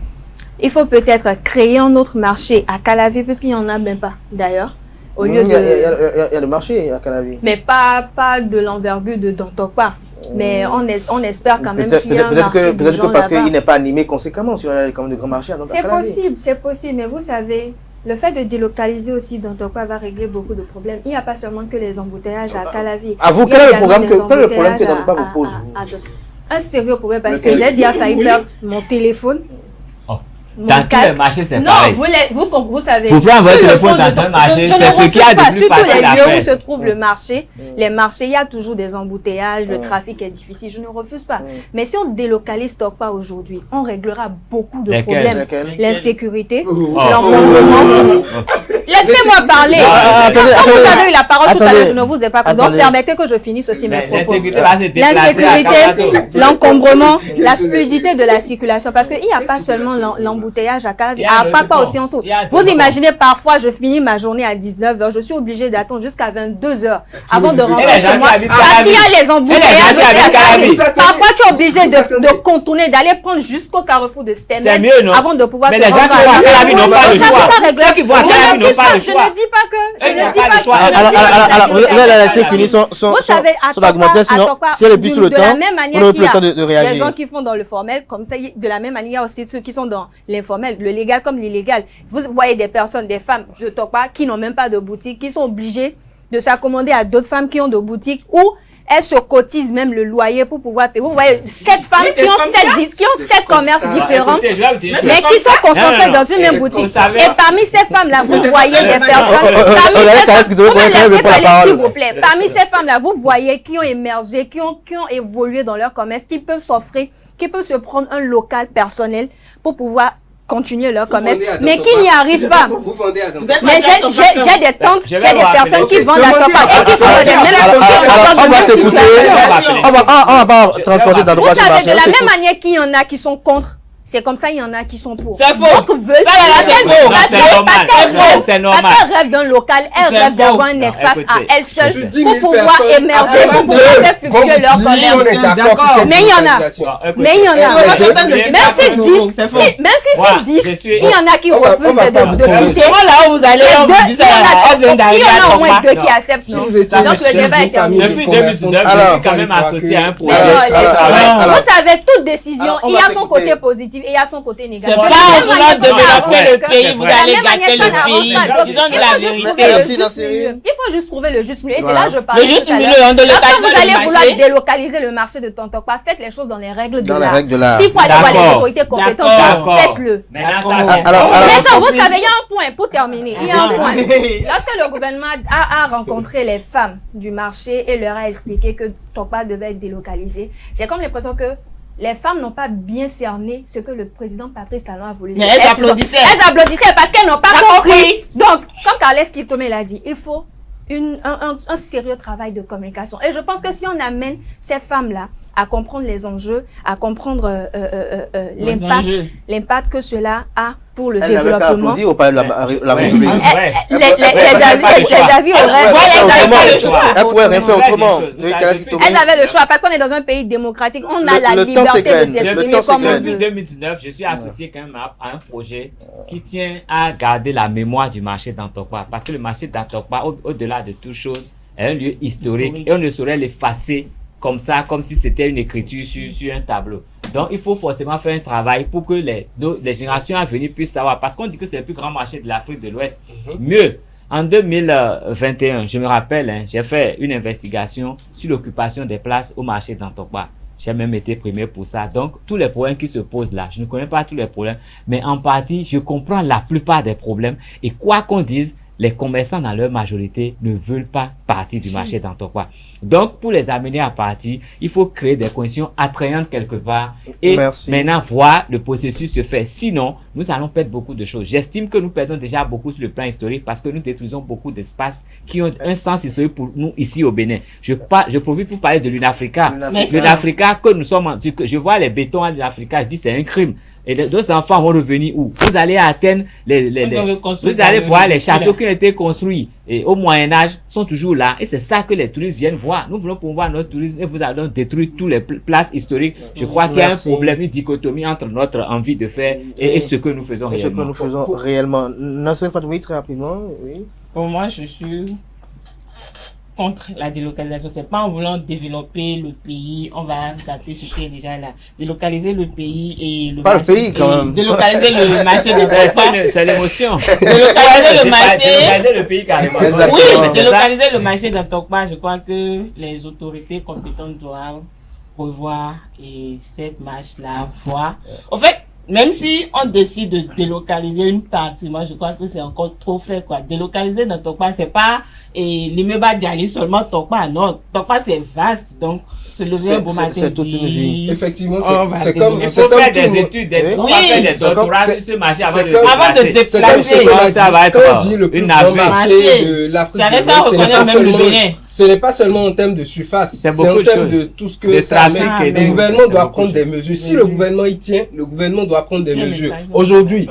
il faut peut-être créer un autre marché à Calavi, puisqu'il n'y en a même pas d'ailleurs. Au lieu il y a le marché à Calavi. Mais pas de l'envergure de Dantokwa. Mais on espère quand même qu'il y a un marché peut-être que parce qu'il n'est pas animé conséquemment, il y a quand même de grands marchés à Calavi. C'est possible. Mais vous savez, le fait de délocaliser aussi Dantokwa va régler beaucoup de problèmes. Il n'y a pas seulement que les embouteillages à Calavi. À vous, quel est le problème que Dantokwa vous pose? Un sérieux problème parce que j'ai déjà failli perdre mon téléphone. Dans tous les marchés, c'est pareil. Non, vous savez. Vous pouvez envoyer le téléphone dans un marché, c'est ce qu'il y a de plus facile à faire. Surtout les lieux où se trouve le marché, les marchés, il y a toujours des embouteillages, le trafic est difficile, je ne refuse pas. Mais si on délocalise Dantokwa aujourd'hui, on réglera beaucoup de problèmes. L'insécurité, l'environnement. Laissez-moi parler. Quand vous avez eu la parole tout à l'heure, je ne vous ai pas pris. Donc permettez que je finisse aussi mes propos. L'insécurité, l'encombrement, la fluidité de la circulation. Parce qu'il n'y a pas seulement l'embouteillage à Calavi, à Papa aussi en dessous. Vous imaginez, parfois, je finis ma journée à 19h, je suis obligée d'attendre jusqu'à 22h avant de rentrer chez moi. Parce qu'il y a les embouteillages. Parfois, tu es obligé de contourner, d'aller prendre jusqu'au carrefour de Stemmes avant de pouvoir... Mais les gens qui vont à Calavi n'ont pas le choix. Ceux qui vont à Calavi n'ont pas le choix. Je ne dis pas que... Je ne dis pas que... Alors, vous allez la laisser finir son argumentaire, sinon, si elle est plus sur le temps, on n'aura plus le temps de réagir. Les gens qui font dans le formel, comme ça, de la même manière, il y a aussi ceux qui sont dans l'informel, le légal comme l'illégal. Vous voyez des personnes, des femmes de Tokwa qui n'ont même pas de boutique, qui sont obligées de s'accommoder à d'autres femmes qui ont de boutiques ou elles se cotisent même le loyer pour pouvoir payer. Vous voyez, 7 femmes qui ont 7 commerces différents, mais qui sont concentrées dans une même boutique. Et parmi ces femmes-là, vous voyez des personnes, s'il vous plaît, parmi ces femmes-là, vous voyez qui ont émergé, qui ont évolué dans leur commerce, qui peuvent s'offrir, qui peuvent se prendre un local personnel pour pouvoir continuer leur commerce, mais qui n'y arrivent pas. Mais j'ai des tantes, j'ai des personnes qui vendent à Tokwa et qui sont dans les mêmes situations. On va transporter dans le Vous savez, de la même manière qu'il y en a qui sont contre, c'est comme ça, il y en a qui sont pour. C'est faux. C'est normal. Parce qu'elle rêve d'un local, elle rêve d'avoir un espace à elle seule pour pouvoir émerger, pour pouvoir faire fructuer leur commerce. Mais il y en a. Même si c'est 10, il y en a qui refusent de quitter. Là où vous allez, on vous dit ça, on vient d'arriver à Tokwa. Il y en a au moins 2 qui acceptent. Donc le débat est terminé. Depuis 2019, je suis quand même associé à un projet. Vous savez, toute décision, il y a son côté positif. et il y a son côté négatif. C'est pas en voulant développer le pays, vous allez gâter le pays. Disons la vérité. Il faut juste trouver le juste milieu. Et c'est là que je parle. Le juste milieu, on délocalise le marché. Lorsque vous allez vouloir délocaliser le marché de Tontokpa, faites les choses dans les règles de l'art. S'il faut aller voir les autorités compétentes, faites-le. Maintenant, vous savez, il y a un point pour terminer. Il y a un point. Lorsque le gouvernement a rencontré les femmes du marché et leur a expliqué que Tokpa devait être délocalisé, j'ai comme l'impression que les femmes n'ont pas bien cerné ce que le président Patrice Talon a voulu. Mais elles applaudissaient. Elles applaudissaient parce qu'elles n'ont pas compris. Donc, comme Carles Kiltome l'a dit, il faut un sérieux travail de communication. Et je pense que si on amène ces femmes-là à comprendre les enjeux, à comprendre l'impact que cela a pour le développement. Elle n'avait pas applaudi au palais de la République. Les avis auraient fait autrement. Elles avaient le choix parce qu'on est dans un pays démocratique. On a la liberté de s'exprimer comme on veut. Depuis 2019, je suis associé quand même à un projet qui tient à garder la mémoire du marché d'Antokpa. Parce que le marché d'Antokpa, au-delà de toute chose, est un lieu historique et on ne saurait l'effacer comme ça, comme si c'était une écriture sur un tableau. Donc, il faut forcément faire un travail pour que les générations à venir puissent savoir. Parce qu'on dit que c'est le plus grand marché de l'Afrique de l'Ouest. Mieux, en 2021, je me rappelle, j'ai fait une investigation sur l'occupation des places au marché d'Antokpa. J'ai même été primé pour ça. Donc, tous les problèmes qui se posent là, je ne connais pas tous les problèmes, mais en partie, je comprends la plupart des problèmes. Et quoi qu'on dise, les commerçants dans leur majorité ne veulent pas partir du marché d'Antokpa. Donc, pour les amener à partir, il faut créer des conditions attrayantes quelque part et maintenant voir le processus se faire. Sinon, nous allons perdre beaucoup de choses. J'estime que nous perdons déjà beaucoup sur le plan historique parce que nous détruisons beaucoup d'espaces qui ont un sens historique pour nous ici au Bénin. Je profite pour parler de l'Unafrica. L'Unafrica que nous sommes, je vois les bétons à l'Unafrica, je dis c'est un crime. Et les deux enfants vont revenir où? Vous allez atteindre vous allez voir les châteaux qui ont été construits et au Moyen-Âge sont toujours là. Et c'est ça que les touristes viennent voir. Nous voulons promouvoir notre tourisme et vous allez détruire toutes les places historiques. Je crois qu'il y a un problème, une dichotomie entre notre envie de faire et ce que nous faisons réellement. Ce que nous faisons réellement. Nasser Fatoumi, très rapidement, oui. Pour moi, je suis contre la délocalisation. C'est pas en voulant développer le pays, on va gâter ce qui est déjà là. Délocaliser le pays et le pas marché. Pas le pays quand même. Délocaliser le marché de c'est l'émotion. Délocaliser le marché. Délocaliser le pays carrément. Oui, mais délocaliser le marché d'Antokpa, je crois que les autorités compétentes doivent revoir et cette marche-là, voir. En fait, même si on décide de délocaliser une partie, moi je crois que c'est encore trop fait quoi. Délocaliser dans Tokpa, c'est pas l'immeuble Djali seulement Tokpa, non. Tokpa c'est vaste, donc se lever un beau matin. C'est toute une vie. Effectivement, c'est comme. Il faut faire des études, on va faire des doctorats sur ce marché avant de déplacer. Ça va être une marché de l'Afrique. Ce n'est pas seulement en termes de surface, c'est en termes de tout ce que ça amène. Le gouvernement doit prendre des mesures. Si le gouvernement y tient, le gouvernement doit prendre des mesures. Aujourd'hui,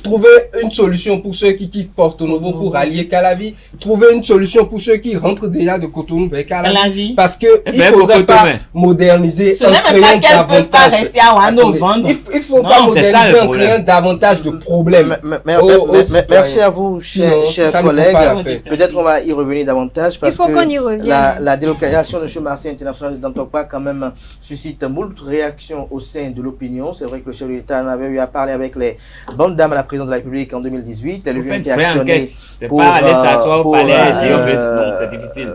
trouver une solution pour ceux qui quittent Porto Novo pour allier Calavi, trouver une solution pour ceux qui rentrent déjà de Cotonou vers Calavi, parce que il faudrait pas moderniser en créant davantage. Il faut pas moderniser en créant davantage de problèmes. Merci à vous, chers collègues. Peut-être qu'on va y revenir davantage parce que la délocalisation de ce marché international d'Antokpa quand même suscite beaucoup de réactions au sein de l'opinion. C'est vrai que le chef de l'État en avait eu à parler avec les bonnes dames à la présidente de la République en 2018. Elle a été actionnée pour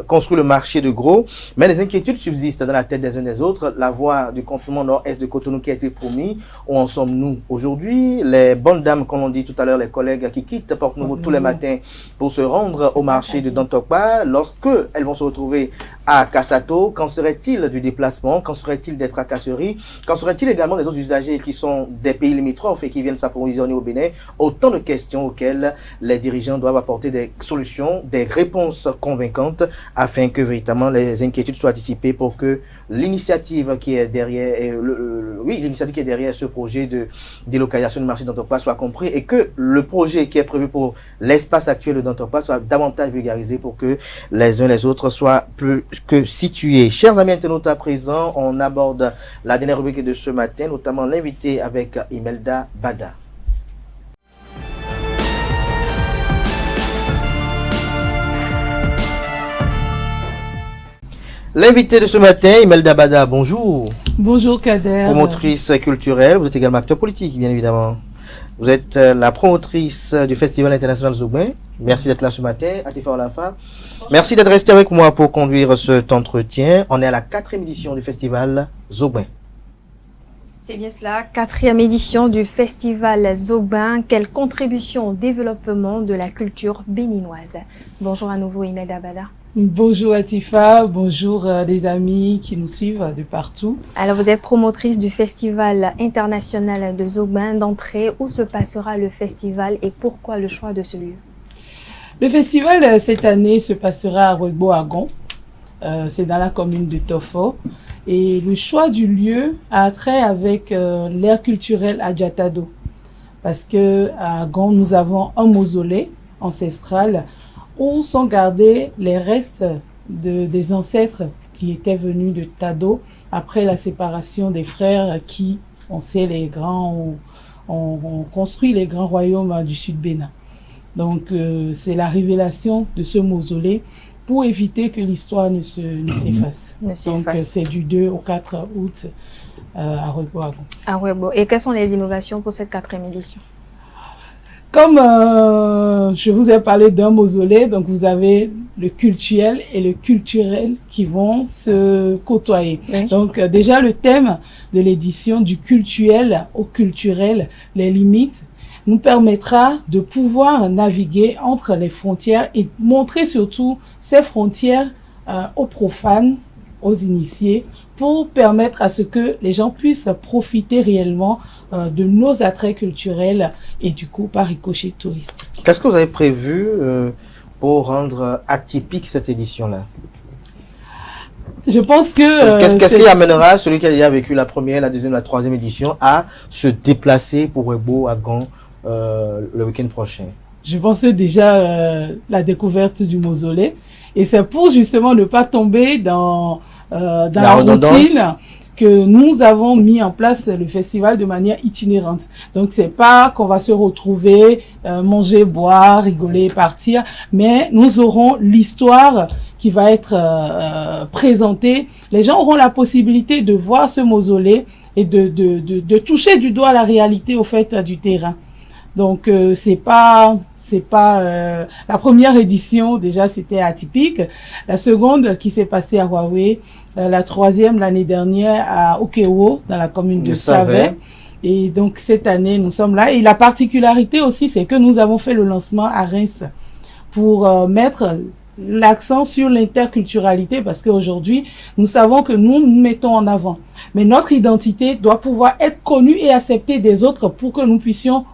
construire le marché de gros. Mais les inquiétudes subsistent dans la tête des uns des autres. La voie du complément nord-est de Cotonou qui a été promis. Où en sommes-nous aujourd'hui? Les bonnes dames, comme on dit tout à l'heure, les collègues qui quittent Porto Novo tous les matins pour se rendre au marché de Dantokpa, lorsque elles vont se retrouver à Kassato, qu'en serait-il du déplacement? Qu'en serait-il des tracasseries? Qu'en serait-il également des autres usagers qui sont des pays limitrophes et qui viennent s'approvisionner au Bénin? Autant de questions auxquelles les dirigeants doivent apporter des solutions, des réponses convaincantes afin que véritablement les inquiétudes soient dissipées pour que l'initiative qui est derrière, l'initiative qui est derrière ce projet de délocalisation du marché d'Antokpa soit compris et que le projet qui est prévu pour l'espace actuel d'Antokpa soit davantage vulgarisé pour que les uns les autres soient plus que situés. Chers amis internautes, à présent, on aborde la dernière rubrique de ce matin, notamment l'invité avec Imelda Bada. L'invité de ce matin, Imelda Bada, bonjour. Bonjour Kader. Promotrice culturelle, vous êtes également acteur politique, bien évidemment. Vous êtes la promotrice du Festival international Zogbin. Merci d'être là ce matin, Atifa Olafa. Merci d'être resté avec moi pour conduire cet entretien. On est à la 4e édition du Festival Zogbin. C'est bien cela, 4e édition du Festival Zogbin. Quelle contribution au développement de la culture béninoise. Bonjour à nouveau, Imelda Bada. Bonjour Atifa, bonjour les amis qui nous suivent de partout. Alors vous êtes promotrice du Festival international de Zogbin. D'entrée, où se passera le festival et pourquoi le choix de ce lieu? Le festival cette année se passera à Rouegbo-Agon. C'est dans la commune de Tofo. Et le choix du lieu a trait avec l'ère culturelle Adjatado. Parce que à Agon, nous avons un mausolée ancestral où sont gardés les restes des ancêtres qui étaient venus de Tado après la séparation des frères qui, on sait, les grands ont construit les grands royaumes du Sud Bénin. Donc c'est la révélation de ce mausolée pour éviter que l'histoire ne s'efface. Donc c'est du 2 au 4 août à Rouegbo-Agon. À Rouegbo. Et quelles sont les innovations pour cette 4e édition? Comme je vous ai parlé d'un mausolée, donc vous avez le cultuel et le culturel qui vont se côtoyer. Oui. Donc déjà le thème de l'édition du cultuel au culturel, les limites, nous permettra de pouvoir naviguer entre les frontières et montrer surtout ces frontières aux profanes, aux initiés, pour permettre à ce que les gens puissent profiter réellement de nos attraits culturels et du coup par ricochet touristique. Qu'est-ce que vous avez prévu pour rendre atypique cette édition-là? Je pense que... Qu'est-ce qui amènera celui qui a déjà vécu la première, la deuxième, la troisième édition à se déplacer pour Rouegbo-Agon le week-end prochain? Je pense déjà la découverte du mausolée. Et c'est pour justement ne pas tomber dans la routine que nous avons mis en place le festival de manière itinérante. Donc c'est pas qu'on va se retrouver, manger, boire, rigoler, partir, mais nous aurons l'histoire qui va être présentée. Les gens auront la possibilité de voir ce mausolée et de toucher du doigt la réalité au fait du terrain. Donc c'est pas la première édition, déjà c'était atypique. La seconde qui s'est passée à Huawei, la troisième l'année dernière à Okewo dans la commune de Savet. Et donc cette année nous sommes là. Et la particularité aussi c'est que nous avons fait le lancement à Reims pour mettre l'accent sur l'interculturalité, parce qu'aujourd'hui nous savons que nous mettons en avant, mais notre identité doit pouvoir être connue et acceptée des autres pour que nous puissions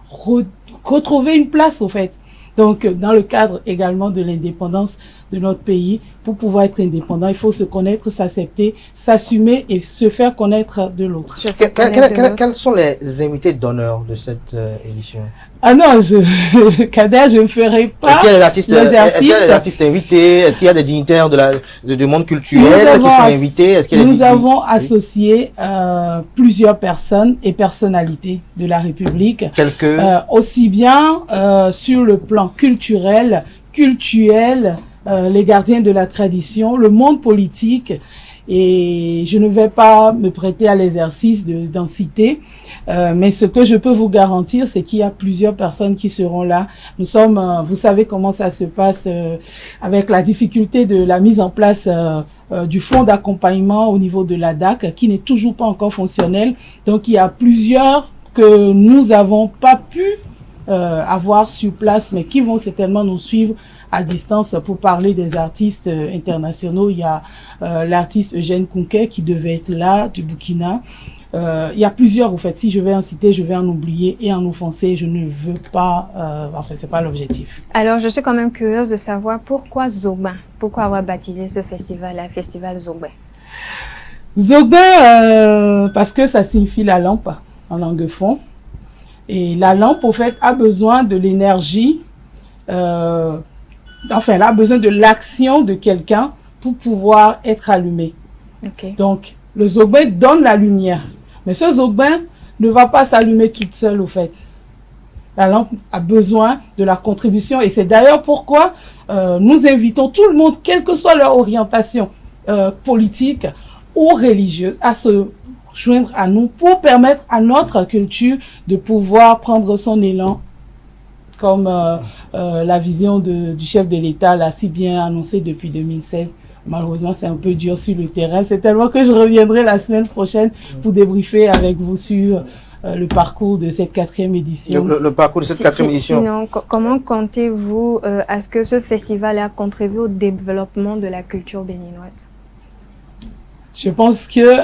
retrouver une place au fait. Donc, dans le cadre également de l'indépendance de notre pays, pour pouvoir être indépendant, il faut se connaître, s'accepter, s'assumer et se faire connaître de l'autre. Quels sont les invités d'honneur de cette édition? Ah non, Kader, je ne ferai pas. Est-ce qu'il y a des artistes, est-ce qu'il y a des artistes invités? Est-ce qu'il y a des dignitaires du monde culturel qui sont invités? Nous avons associé plusieurs personnes et personnalités de la République. Aussi bien sur le plan culturel, les gardiens de la tradition, le monde politique. Et je ne vais pas me prêter à l'exercice d'en citer, mais ce que je peux vous garantir, c'est qu'il y a plusieurs personnes qui seront là. Nous sommes, vous savez comment ça se passe avec la difficulté de la mise en place du fonds d'accompagnement au niveau de la DAC, qui n'est toujours pas encore fonctionnel. Donc il y a plusieurs que nous n'avons pas pu avoir sur place, mais qui vont certainement nous suivre à distance pour parler des artistes internationaux. Il y a l'artiste Eugène Kounke qui devait être là, du Burkina. Il y a plusieurs, en fait. Si je vais en citer, je vais en oublier et en offenser. Je ne veux pas... enfin, c'est pas l'objectif. Alors, je suis quand même curieuse de savoir pourquoi Zogbin? Pourquoi avoir baptisé ce festival, un festival Zogbin? Zogbin, parce que ça signifie la lampe en langue fon. Et la lampe, au fait, a besoin de l'énergie... Enfin, elle a besoin de l'action de quelqu'un pour pouvoir être allumé. Okay. Donc, le Zogbin donne la lumière. Mais ce Zogbin ne va pas s'allumer toute seule, au fait. La lampe a besoin de la contribution. Et c'est d'ailleurs pourquoi nous invitons tout le monde, quelle que soit leur orientation politique ou religieuse, à se joindre à nous pour permettre à notre culture de pouvoir prendre son élan, comme la vision du chef de l'État l'a si bien annoncé depuis 2016. Malheureusement, c'est un peu dur sur le terrain. C'est tellement que je reviendrai la semaine prochaine pour débriefer avec vous sur le parcours de cette 4e édition. Le parcours de cette 4e édition. Sinon, comment comptez-vous à ce que ce festival a contribué au développement de la culture béninoise? Je pense que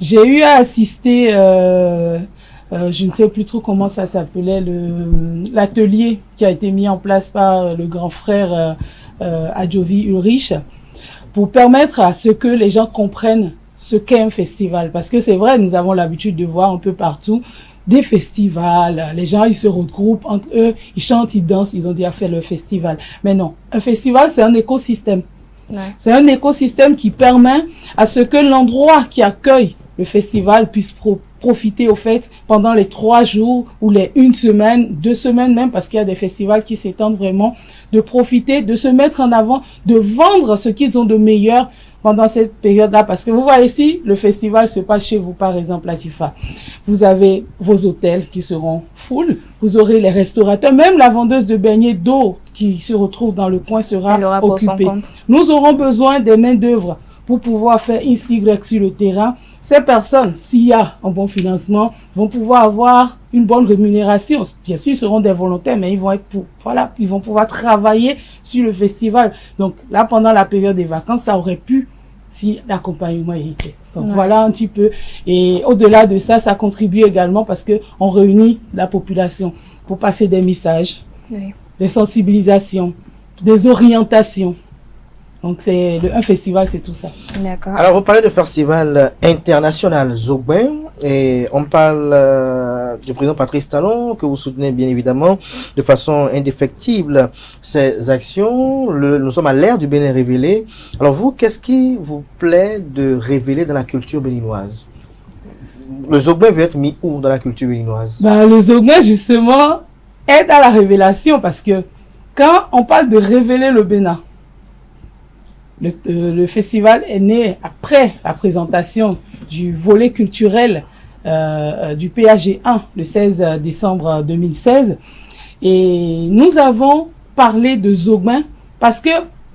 j'ai eu à assister, je ne sais plus trop comment ça s'appelait, l'atelier qui a été mis en place par le grand frère Adjovi Ulrich, pour permettre à ce que les gens comprennent ce qu'est un festival. Parce que c'est vrai, nous avons l'habitude de voir un peu partout des festivals, les gens ils se regroupent entre eux, ils chantent, ils dansent, ils ont déjà fait leur festival. Mais non, un festival c'est un écosystème. Ouais. C'est un écosystème qui permet à ce que l'endroit qui accueille le festival puisse profiter au fait pendant les 3 jours ou les 1 semaine, 2 semaines même, parce qu'il y a des festivals qui s'étendent vraiment, de profiter, de se mettre en avant, de vendre ce qu'ils ont de meilleur pendant cette période-là. Parce que vous voyez ici, le festival se passe chez vous, par exemple, Latifa. Vous avez vos hôtels qui seront full, vous aurez les restaurateurs, même la vendeuse de beignets d'eau qui se retrouve dans le coin sera occupée. Nous aurons besoin des mains d'œuvre pour pouvoir faire XY sur le terrain. Ces personnes, s'il y a un bon financement, vont pouvoir avoir une bonne rémunération. Bien sûr, ils seront des volontaires, mais ils vont être ils vont pouvoir travailler sur le festival. Donc là, pendant la période des vacances, ça aurait pu si l'accompagnement était. Donc voilà un petit peu. Et au-delà de ça, ça contribue également parce que on réunit la population pour passer des messages, des sensibilisations, des orientations. Donc un festival, c'est tout ça. D'accord. Alors vous parlez de festival international Zogbin et on parle du président Patrice Talon que vous soutenez bien évidemment de façon indéfectible ces actions. Nous sommes à l'ère du Bénin révélé. Alors vous, qu'est-ce qui vous plaît de révéler dans la culture béninoise? Le Zogbin veut être mis où dans la culture béninoise? Le Zogbin justement aide à la révélation parce que quand on parle de révéler le Bénin, le festival est né après la présentation du volet culturel du PAG1 le 16 décembre 2016 et nous avons parlé de Zogbin parce que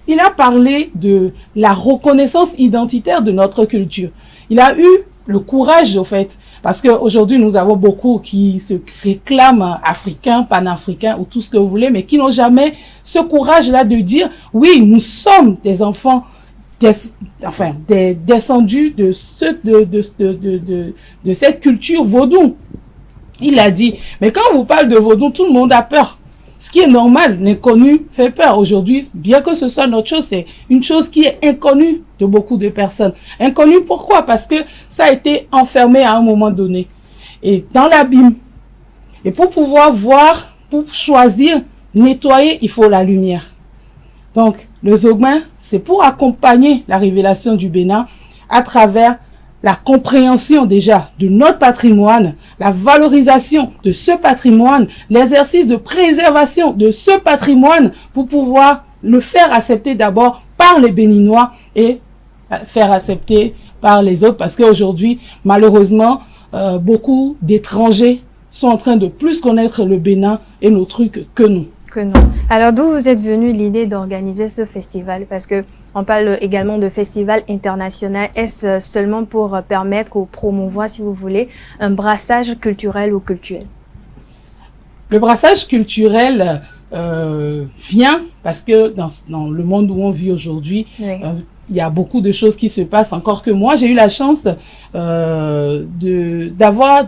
il a parlé de la reconnaissance identitaire de notre culture. Il a eu le courage, au fait, parce qu'aujourd'hui, nous avons beaucoup qui se réclament africains, panafricains ou tout ce que vous voulez, mais qui n'ont jamais ce courage-là de dire, oui, nous sommes des enfants, des descendus de cette culture vaudou. Il a dit, mais quand on vous parle de vaudou, tout le monde a peur. Ce qui est normal, l'inconnu fait peur. Aujourd'hui, bien que ce soit notre chose, c'est une chose qui est inconnue de beaucoup de personnes. Inconnue pourquoi? Parce que ça a été enfermé à un moment donné. Et dans l'abîme. Et pour pouvoir voir, pour choisir, nettoyer, il faut la lumière. Donc, le Zogbin, c'est pour accompagner la révélation du Bénin à travers la compréhension déjà de notre patrimoine, la valorisation de ce patrimoine, l'exercice de préservation de ce patrimoine pour pouvoir le faire accepter d'abord par les Béninois et faire accepter par les autres parce qu'aujourd'hui, malheureusement, beaucoup d'étrangers sont en train de plus connaître le Bénin et nos trucs que nous. Alors d'où vous êtes venu l'idée d'organiser ce festival? Parce que on parle également de festival international. Est-ce seulement pour permettre ou promouvoir, si vous voulez, un brassage culturel ou cultuel? Le brassage culturel vient parce que dans le monde où on vit aujourd'hui, il y a beaucoup de choses qui se passent. Encore que moi, j'ai eu la chance d'avoir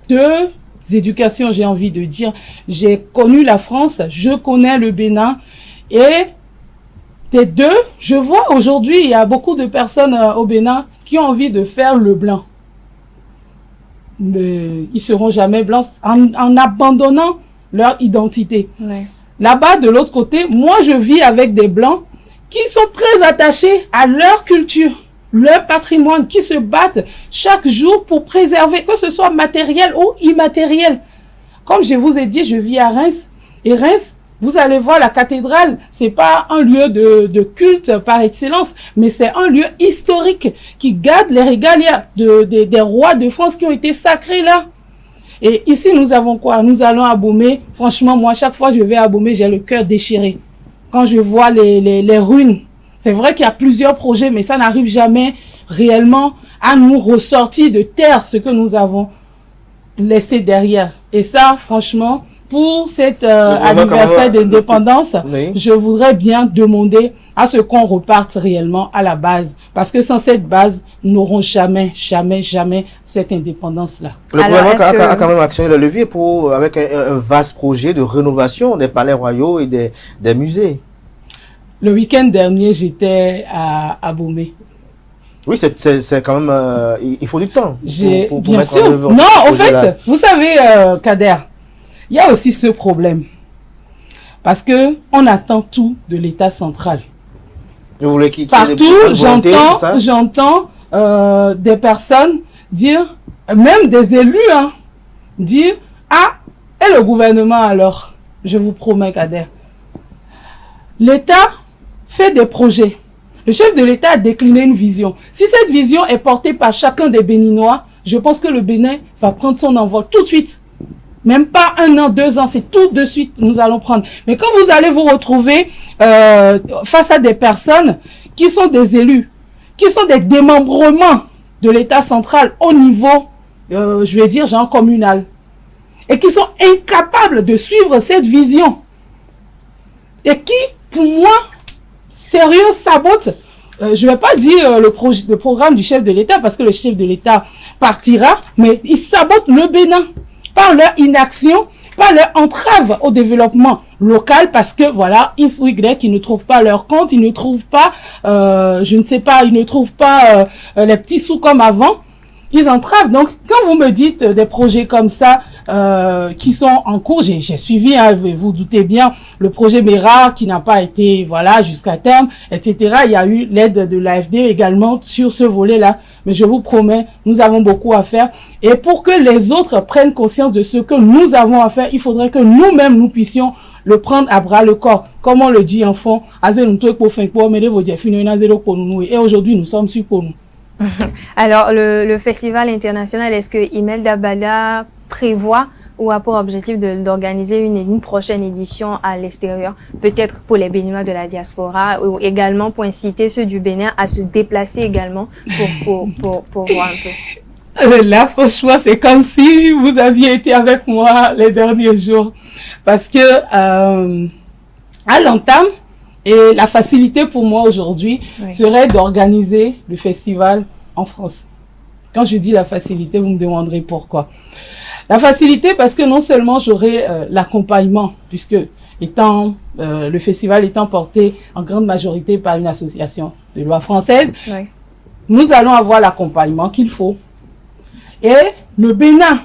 deux éducations, j'ai envie de dire. J'ai connu la France, je connais le Bénin et des deux, je vois aujourd'hui, il y a beaucoup de personnes au Bénin qui ont envie de faire le blanc. Mais ils seront jamais blancs en abandonnant leur identité. Là-bas, de l'autre côté, moi, je vis avec des blancs qui sont très attachés à leur culture, leur patrimoine, qui se battent chaque jour pour préserver, que ce soit matériel ou immatériel. Comme je vous ai dit, je vis à Reims. Et Reims, Vous allez voir, la cathédrale, c'est pas un lieu de culte par excellence, mais c'est un lieu historique qui garde les régalias des rois de France qui ont été sacrés là. Et ici, nous avons quoi? Nous allons à Abomey. Franchement, moi, chaque fois que je vais à Abomey, j'ai le cœur déchiré. Quand je vois les ruines, c'est vrai qu'il y a plusieurs projets, mais ça n'arrive jamais réellement à nous ressortir de terre ce que nous avons laissé derrière. Et ça, franchement, pour cet anniversaire d'indépendance, oui, je voudrais bien demander à ce qu'on reparte réellement à la base. Parce que sans cette base, nous n'aurons jamais cette indépendance-là. Le gouvernement a quand même actionné le levier avec un vaste projet de rénovation des palais royaux et des musées. Le week-end dernier, j'étais à Abomey. Oui, c'est quand même... il faut du temps. Pour bien mettre sûr. en œuvre Non, ce en fait, projet-là. vous savez, Kader, il y a aussi ce problème. Parce que on attend tout de l'État central. Vous voulez partout, j'entends des personnes dire, même des élus, dire, ah, et le gouvernement alors? Je vous promets, Kader. L'État fait des projets. Le chef de l'État a décliné une vision. Si cette vision est portée par chacun des Béninois, je pense que le Bénin va prendre son envol tout de suite. Même pas 1 an, 2 ans, c'est tout de suite nous allons prendre. Mais quand vous allez vous retrouver face à des personnes qui sont des élus, qui sont des démembrements de l'État central au niveau, je vais dire, genre communal, et qui sont incapables de suivre cette vision, et qui, pour moi, sérieux, sabote, je vais pas dire le programme du chef de l'État, parce que le chef de l'État partira, mais ils sabotent le Bénin par leur inaction, par leur entrave au développement local, parce que voilà, X ou Y, ils ne trouvent pas leur compte, ils ne trouvent pas, je ne sais pas, ils ne trouvent pas les petits sous comme avant. Ils entravent. Donc, quand vous me dites des projets comme ça qui sont en cours, j'ai suivi, vous doutez bien, le projet MERA qui n'a pas été, voilà, jusqu'à terme, etc. Il y a eu l'aide de l'AFD également sur ce volet-là. Mais je vous promets, nous avons beaucoup à faire. Et pour que les autres prennent conscience de ce que nous avons à faire, il faudrait que nous-mêmes, nous puissions le prendre à bras le corps. Comme on le dit en fond, et aujourd'hui, nous sommes sur pour nous. Alors, le festival international, est-ce que Imelda Bala prévoit ou a pour objectif d'organiser une prochaine édition à l'extérieur, peut-être pour les Béninois de la diaspora, ou également pour inciter ceux du Bénin à se déplacer également pour voir un peu? Là, franchement, c'est comme si vous aviez été avec moi les derniers jours. Parce que à l'entame, et la facilité pour moi aujourd'hui serait d'organiser le festival en France. Quand je dis la facilité, vous me demanderez pourquoi. La facilité parce que non seulement j'aurai l'accompagnement, puisque le festival étant porté en grande majorité par une association de loi française, nous allons avoir l'accompagnement qu'il faut. Et le Bénin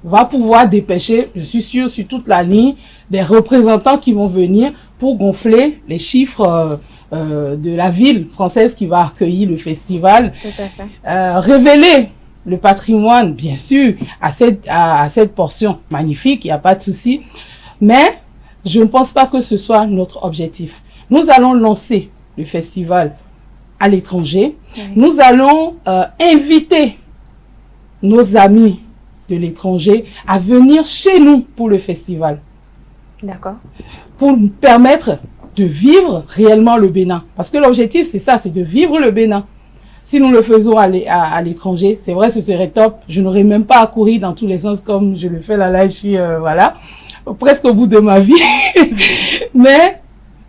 va pouvoir dépêcher, je suis sûr, sur toute la ligne, des représentants qui vont venir pour gonfler les chiffres de la ville française qui va accueillir le festival. Tout à fait. Révéler le patrimoine, bien sûr, à cette portion magnifique, il n'y a pas de souci. Mais je ne pense pas que ce soit notre objectif. Nous allons lancer le festival à l'étranger. Nous allons inviter nos amis de l'étranger à venir chez nous pour le festival. D'accord. Pour nous permettre de vivre réellement le Bénin. Parce que l'objectif, c'est ça, c'est de vivre le Bénin. Si nous le faisons à l'étranger, c'est vrai, ce serait top. Je n'aurais même pas à courir dans tous les sens comme je le fais là, je suis, voilà, presque au bout de ma vie. Mais,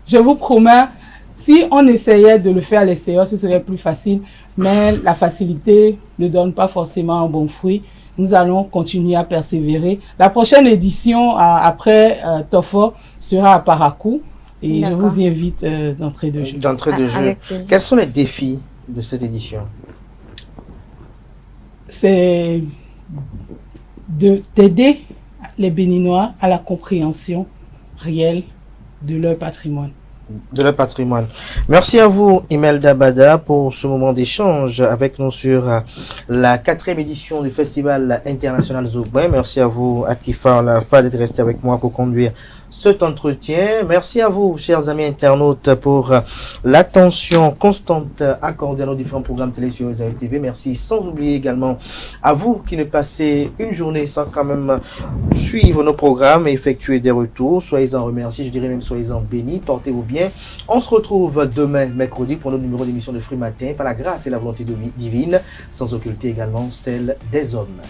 je vous promets, si on essayait de le faire à l'extérieur, ce serait plus facile. Mais la facilité ne donne pas forcément un bon fruit. Nous allons continuer à persévérer. La prochaine édition, après Tofo, sera à Parakou. Et je vous y invite d'entrée de jeu. D'entrée de jeu. Quels sont les défis de cette édition? C'est d'aider les Béninois à la compréhension réelle de leur patrimoine. de leur patrimoine. Merci à vous, Imelda Bada, pour ce moment d'échange avec nous sur la 4e édition du Festival international Zougbin. Merci à vous, Atifa Lafa, d'être resté avec moi pour conduire cet entretien. Merci à vous, chers amis internautes, pour l'attention constante accordée à nos différents programmes télé sur Zaï TV. Merci sans oublier également à vous qui ne passez une journée sans quand même suivre nos programmes et effectuer des retours. Soyez-en remerciés, je dirais même soyez-en bénis. Portez-vous bien. On se retrouve demain, mercredi, pour notre numéro d'émission de Free Matin, par la grâce et la volonté divine, sans occulter également celle des hommes.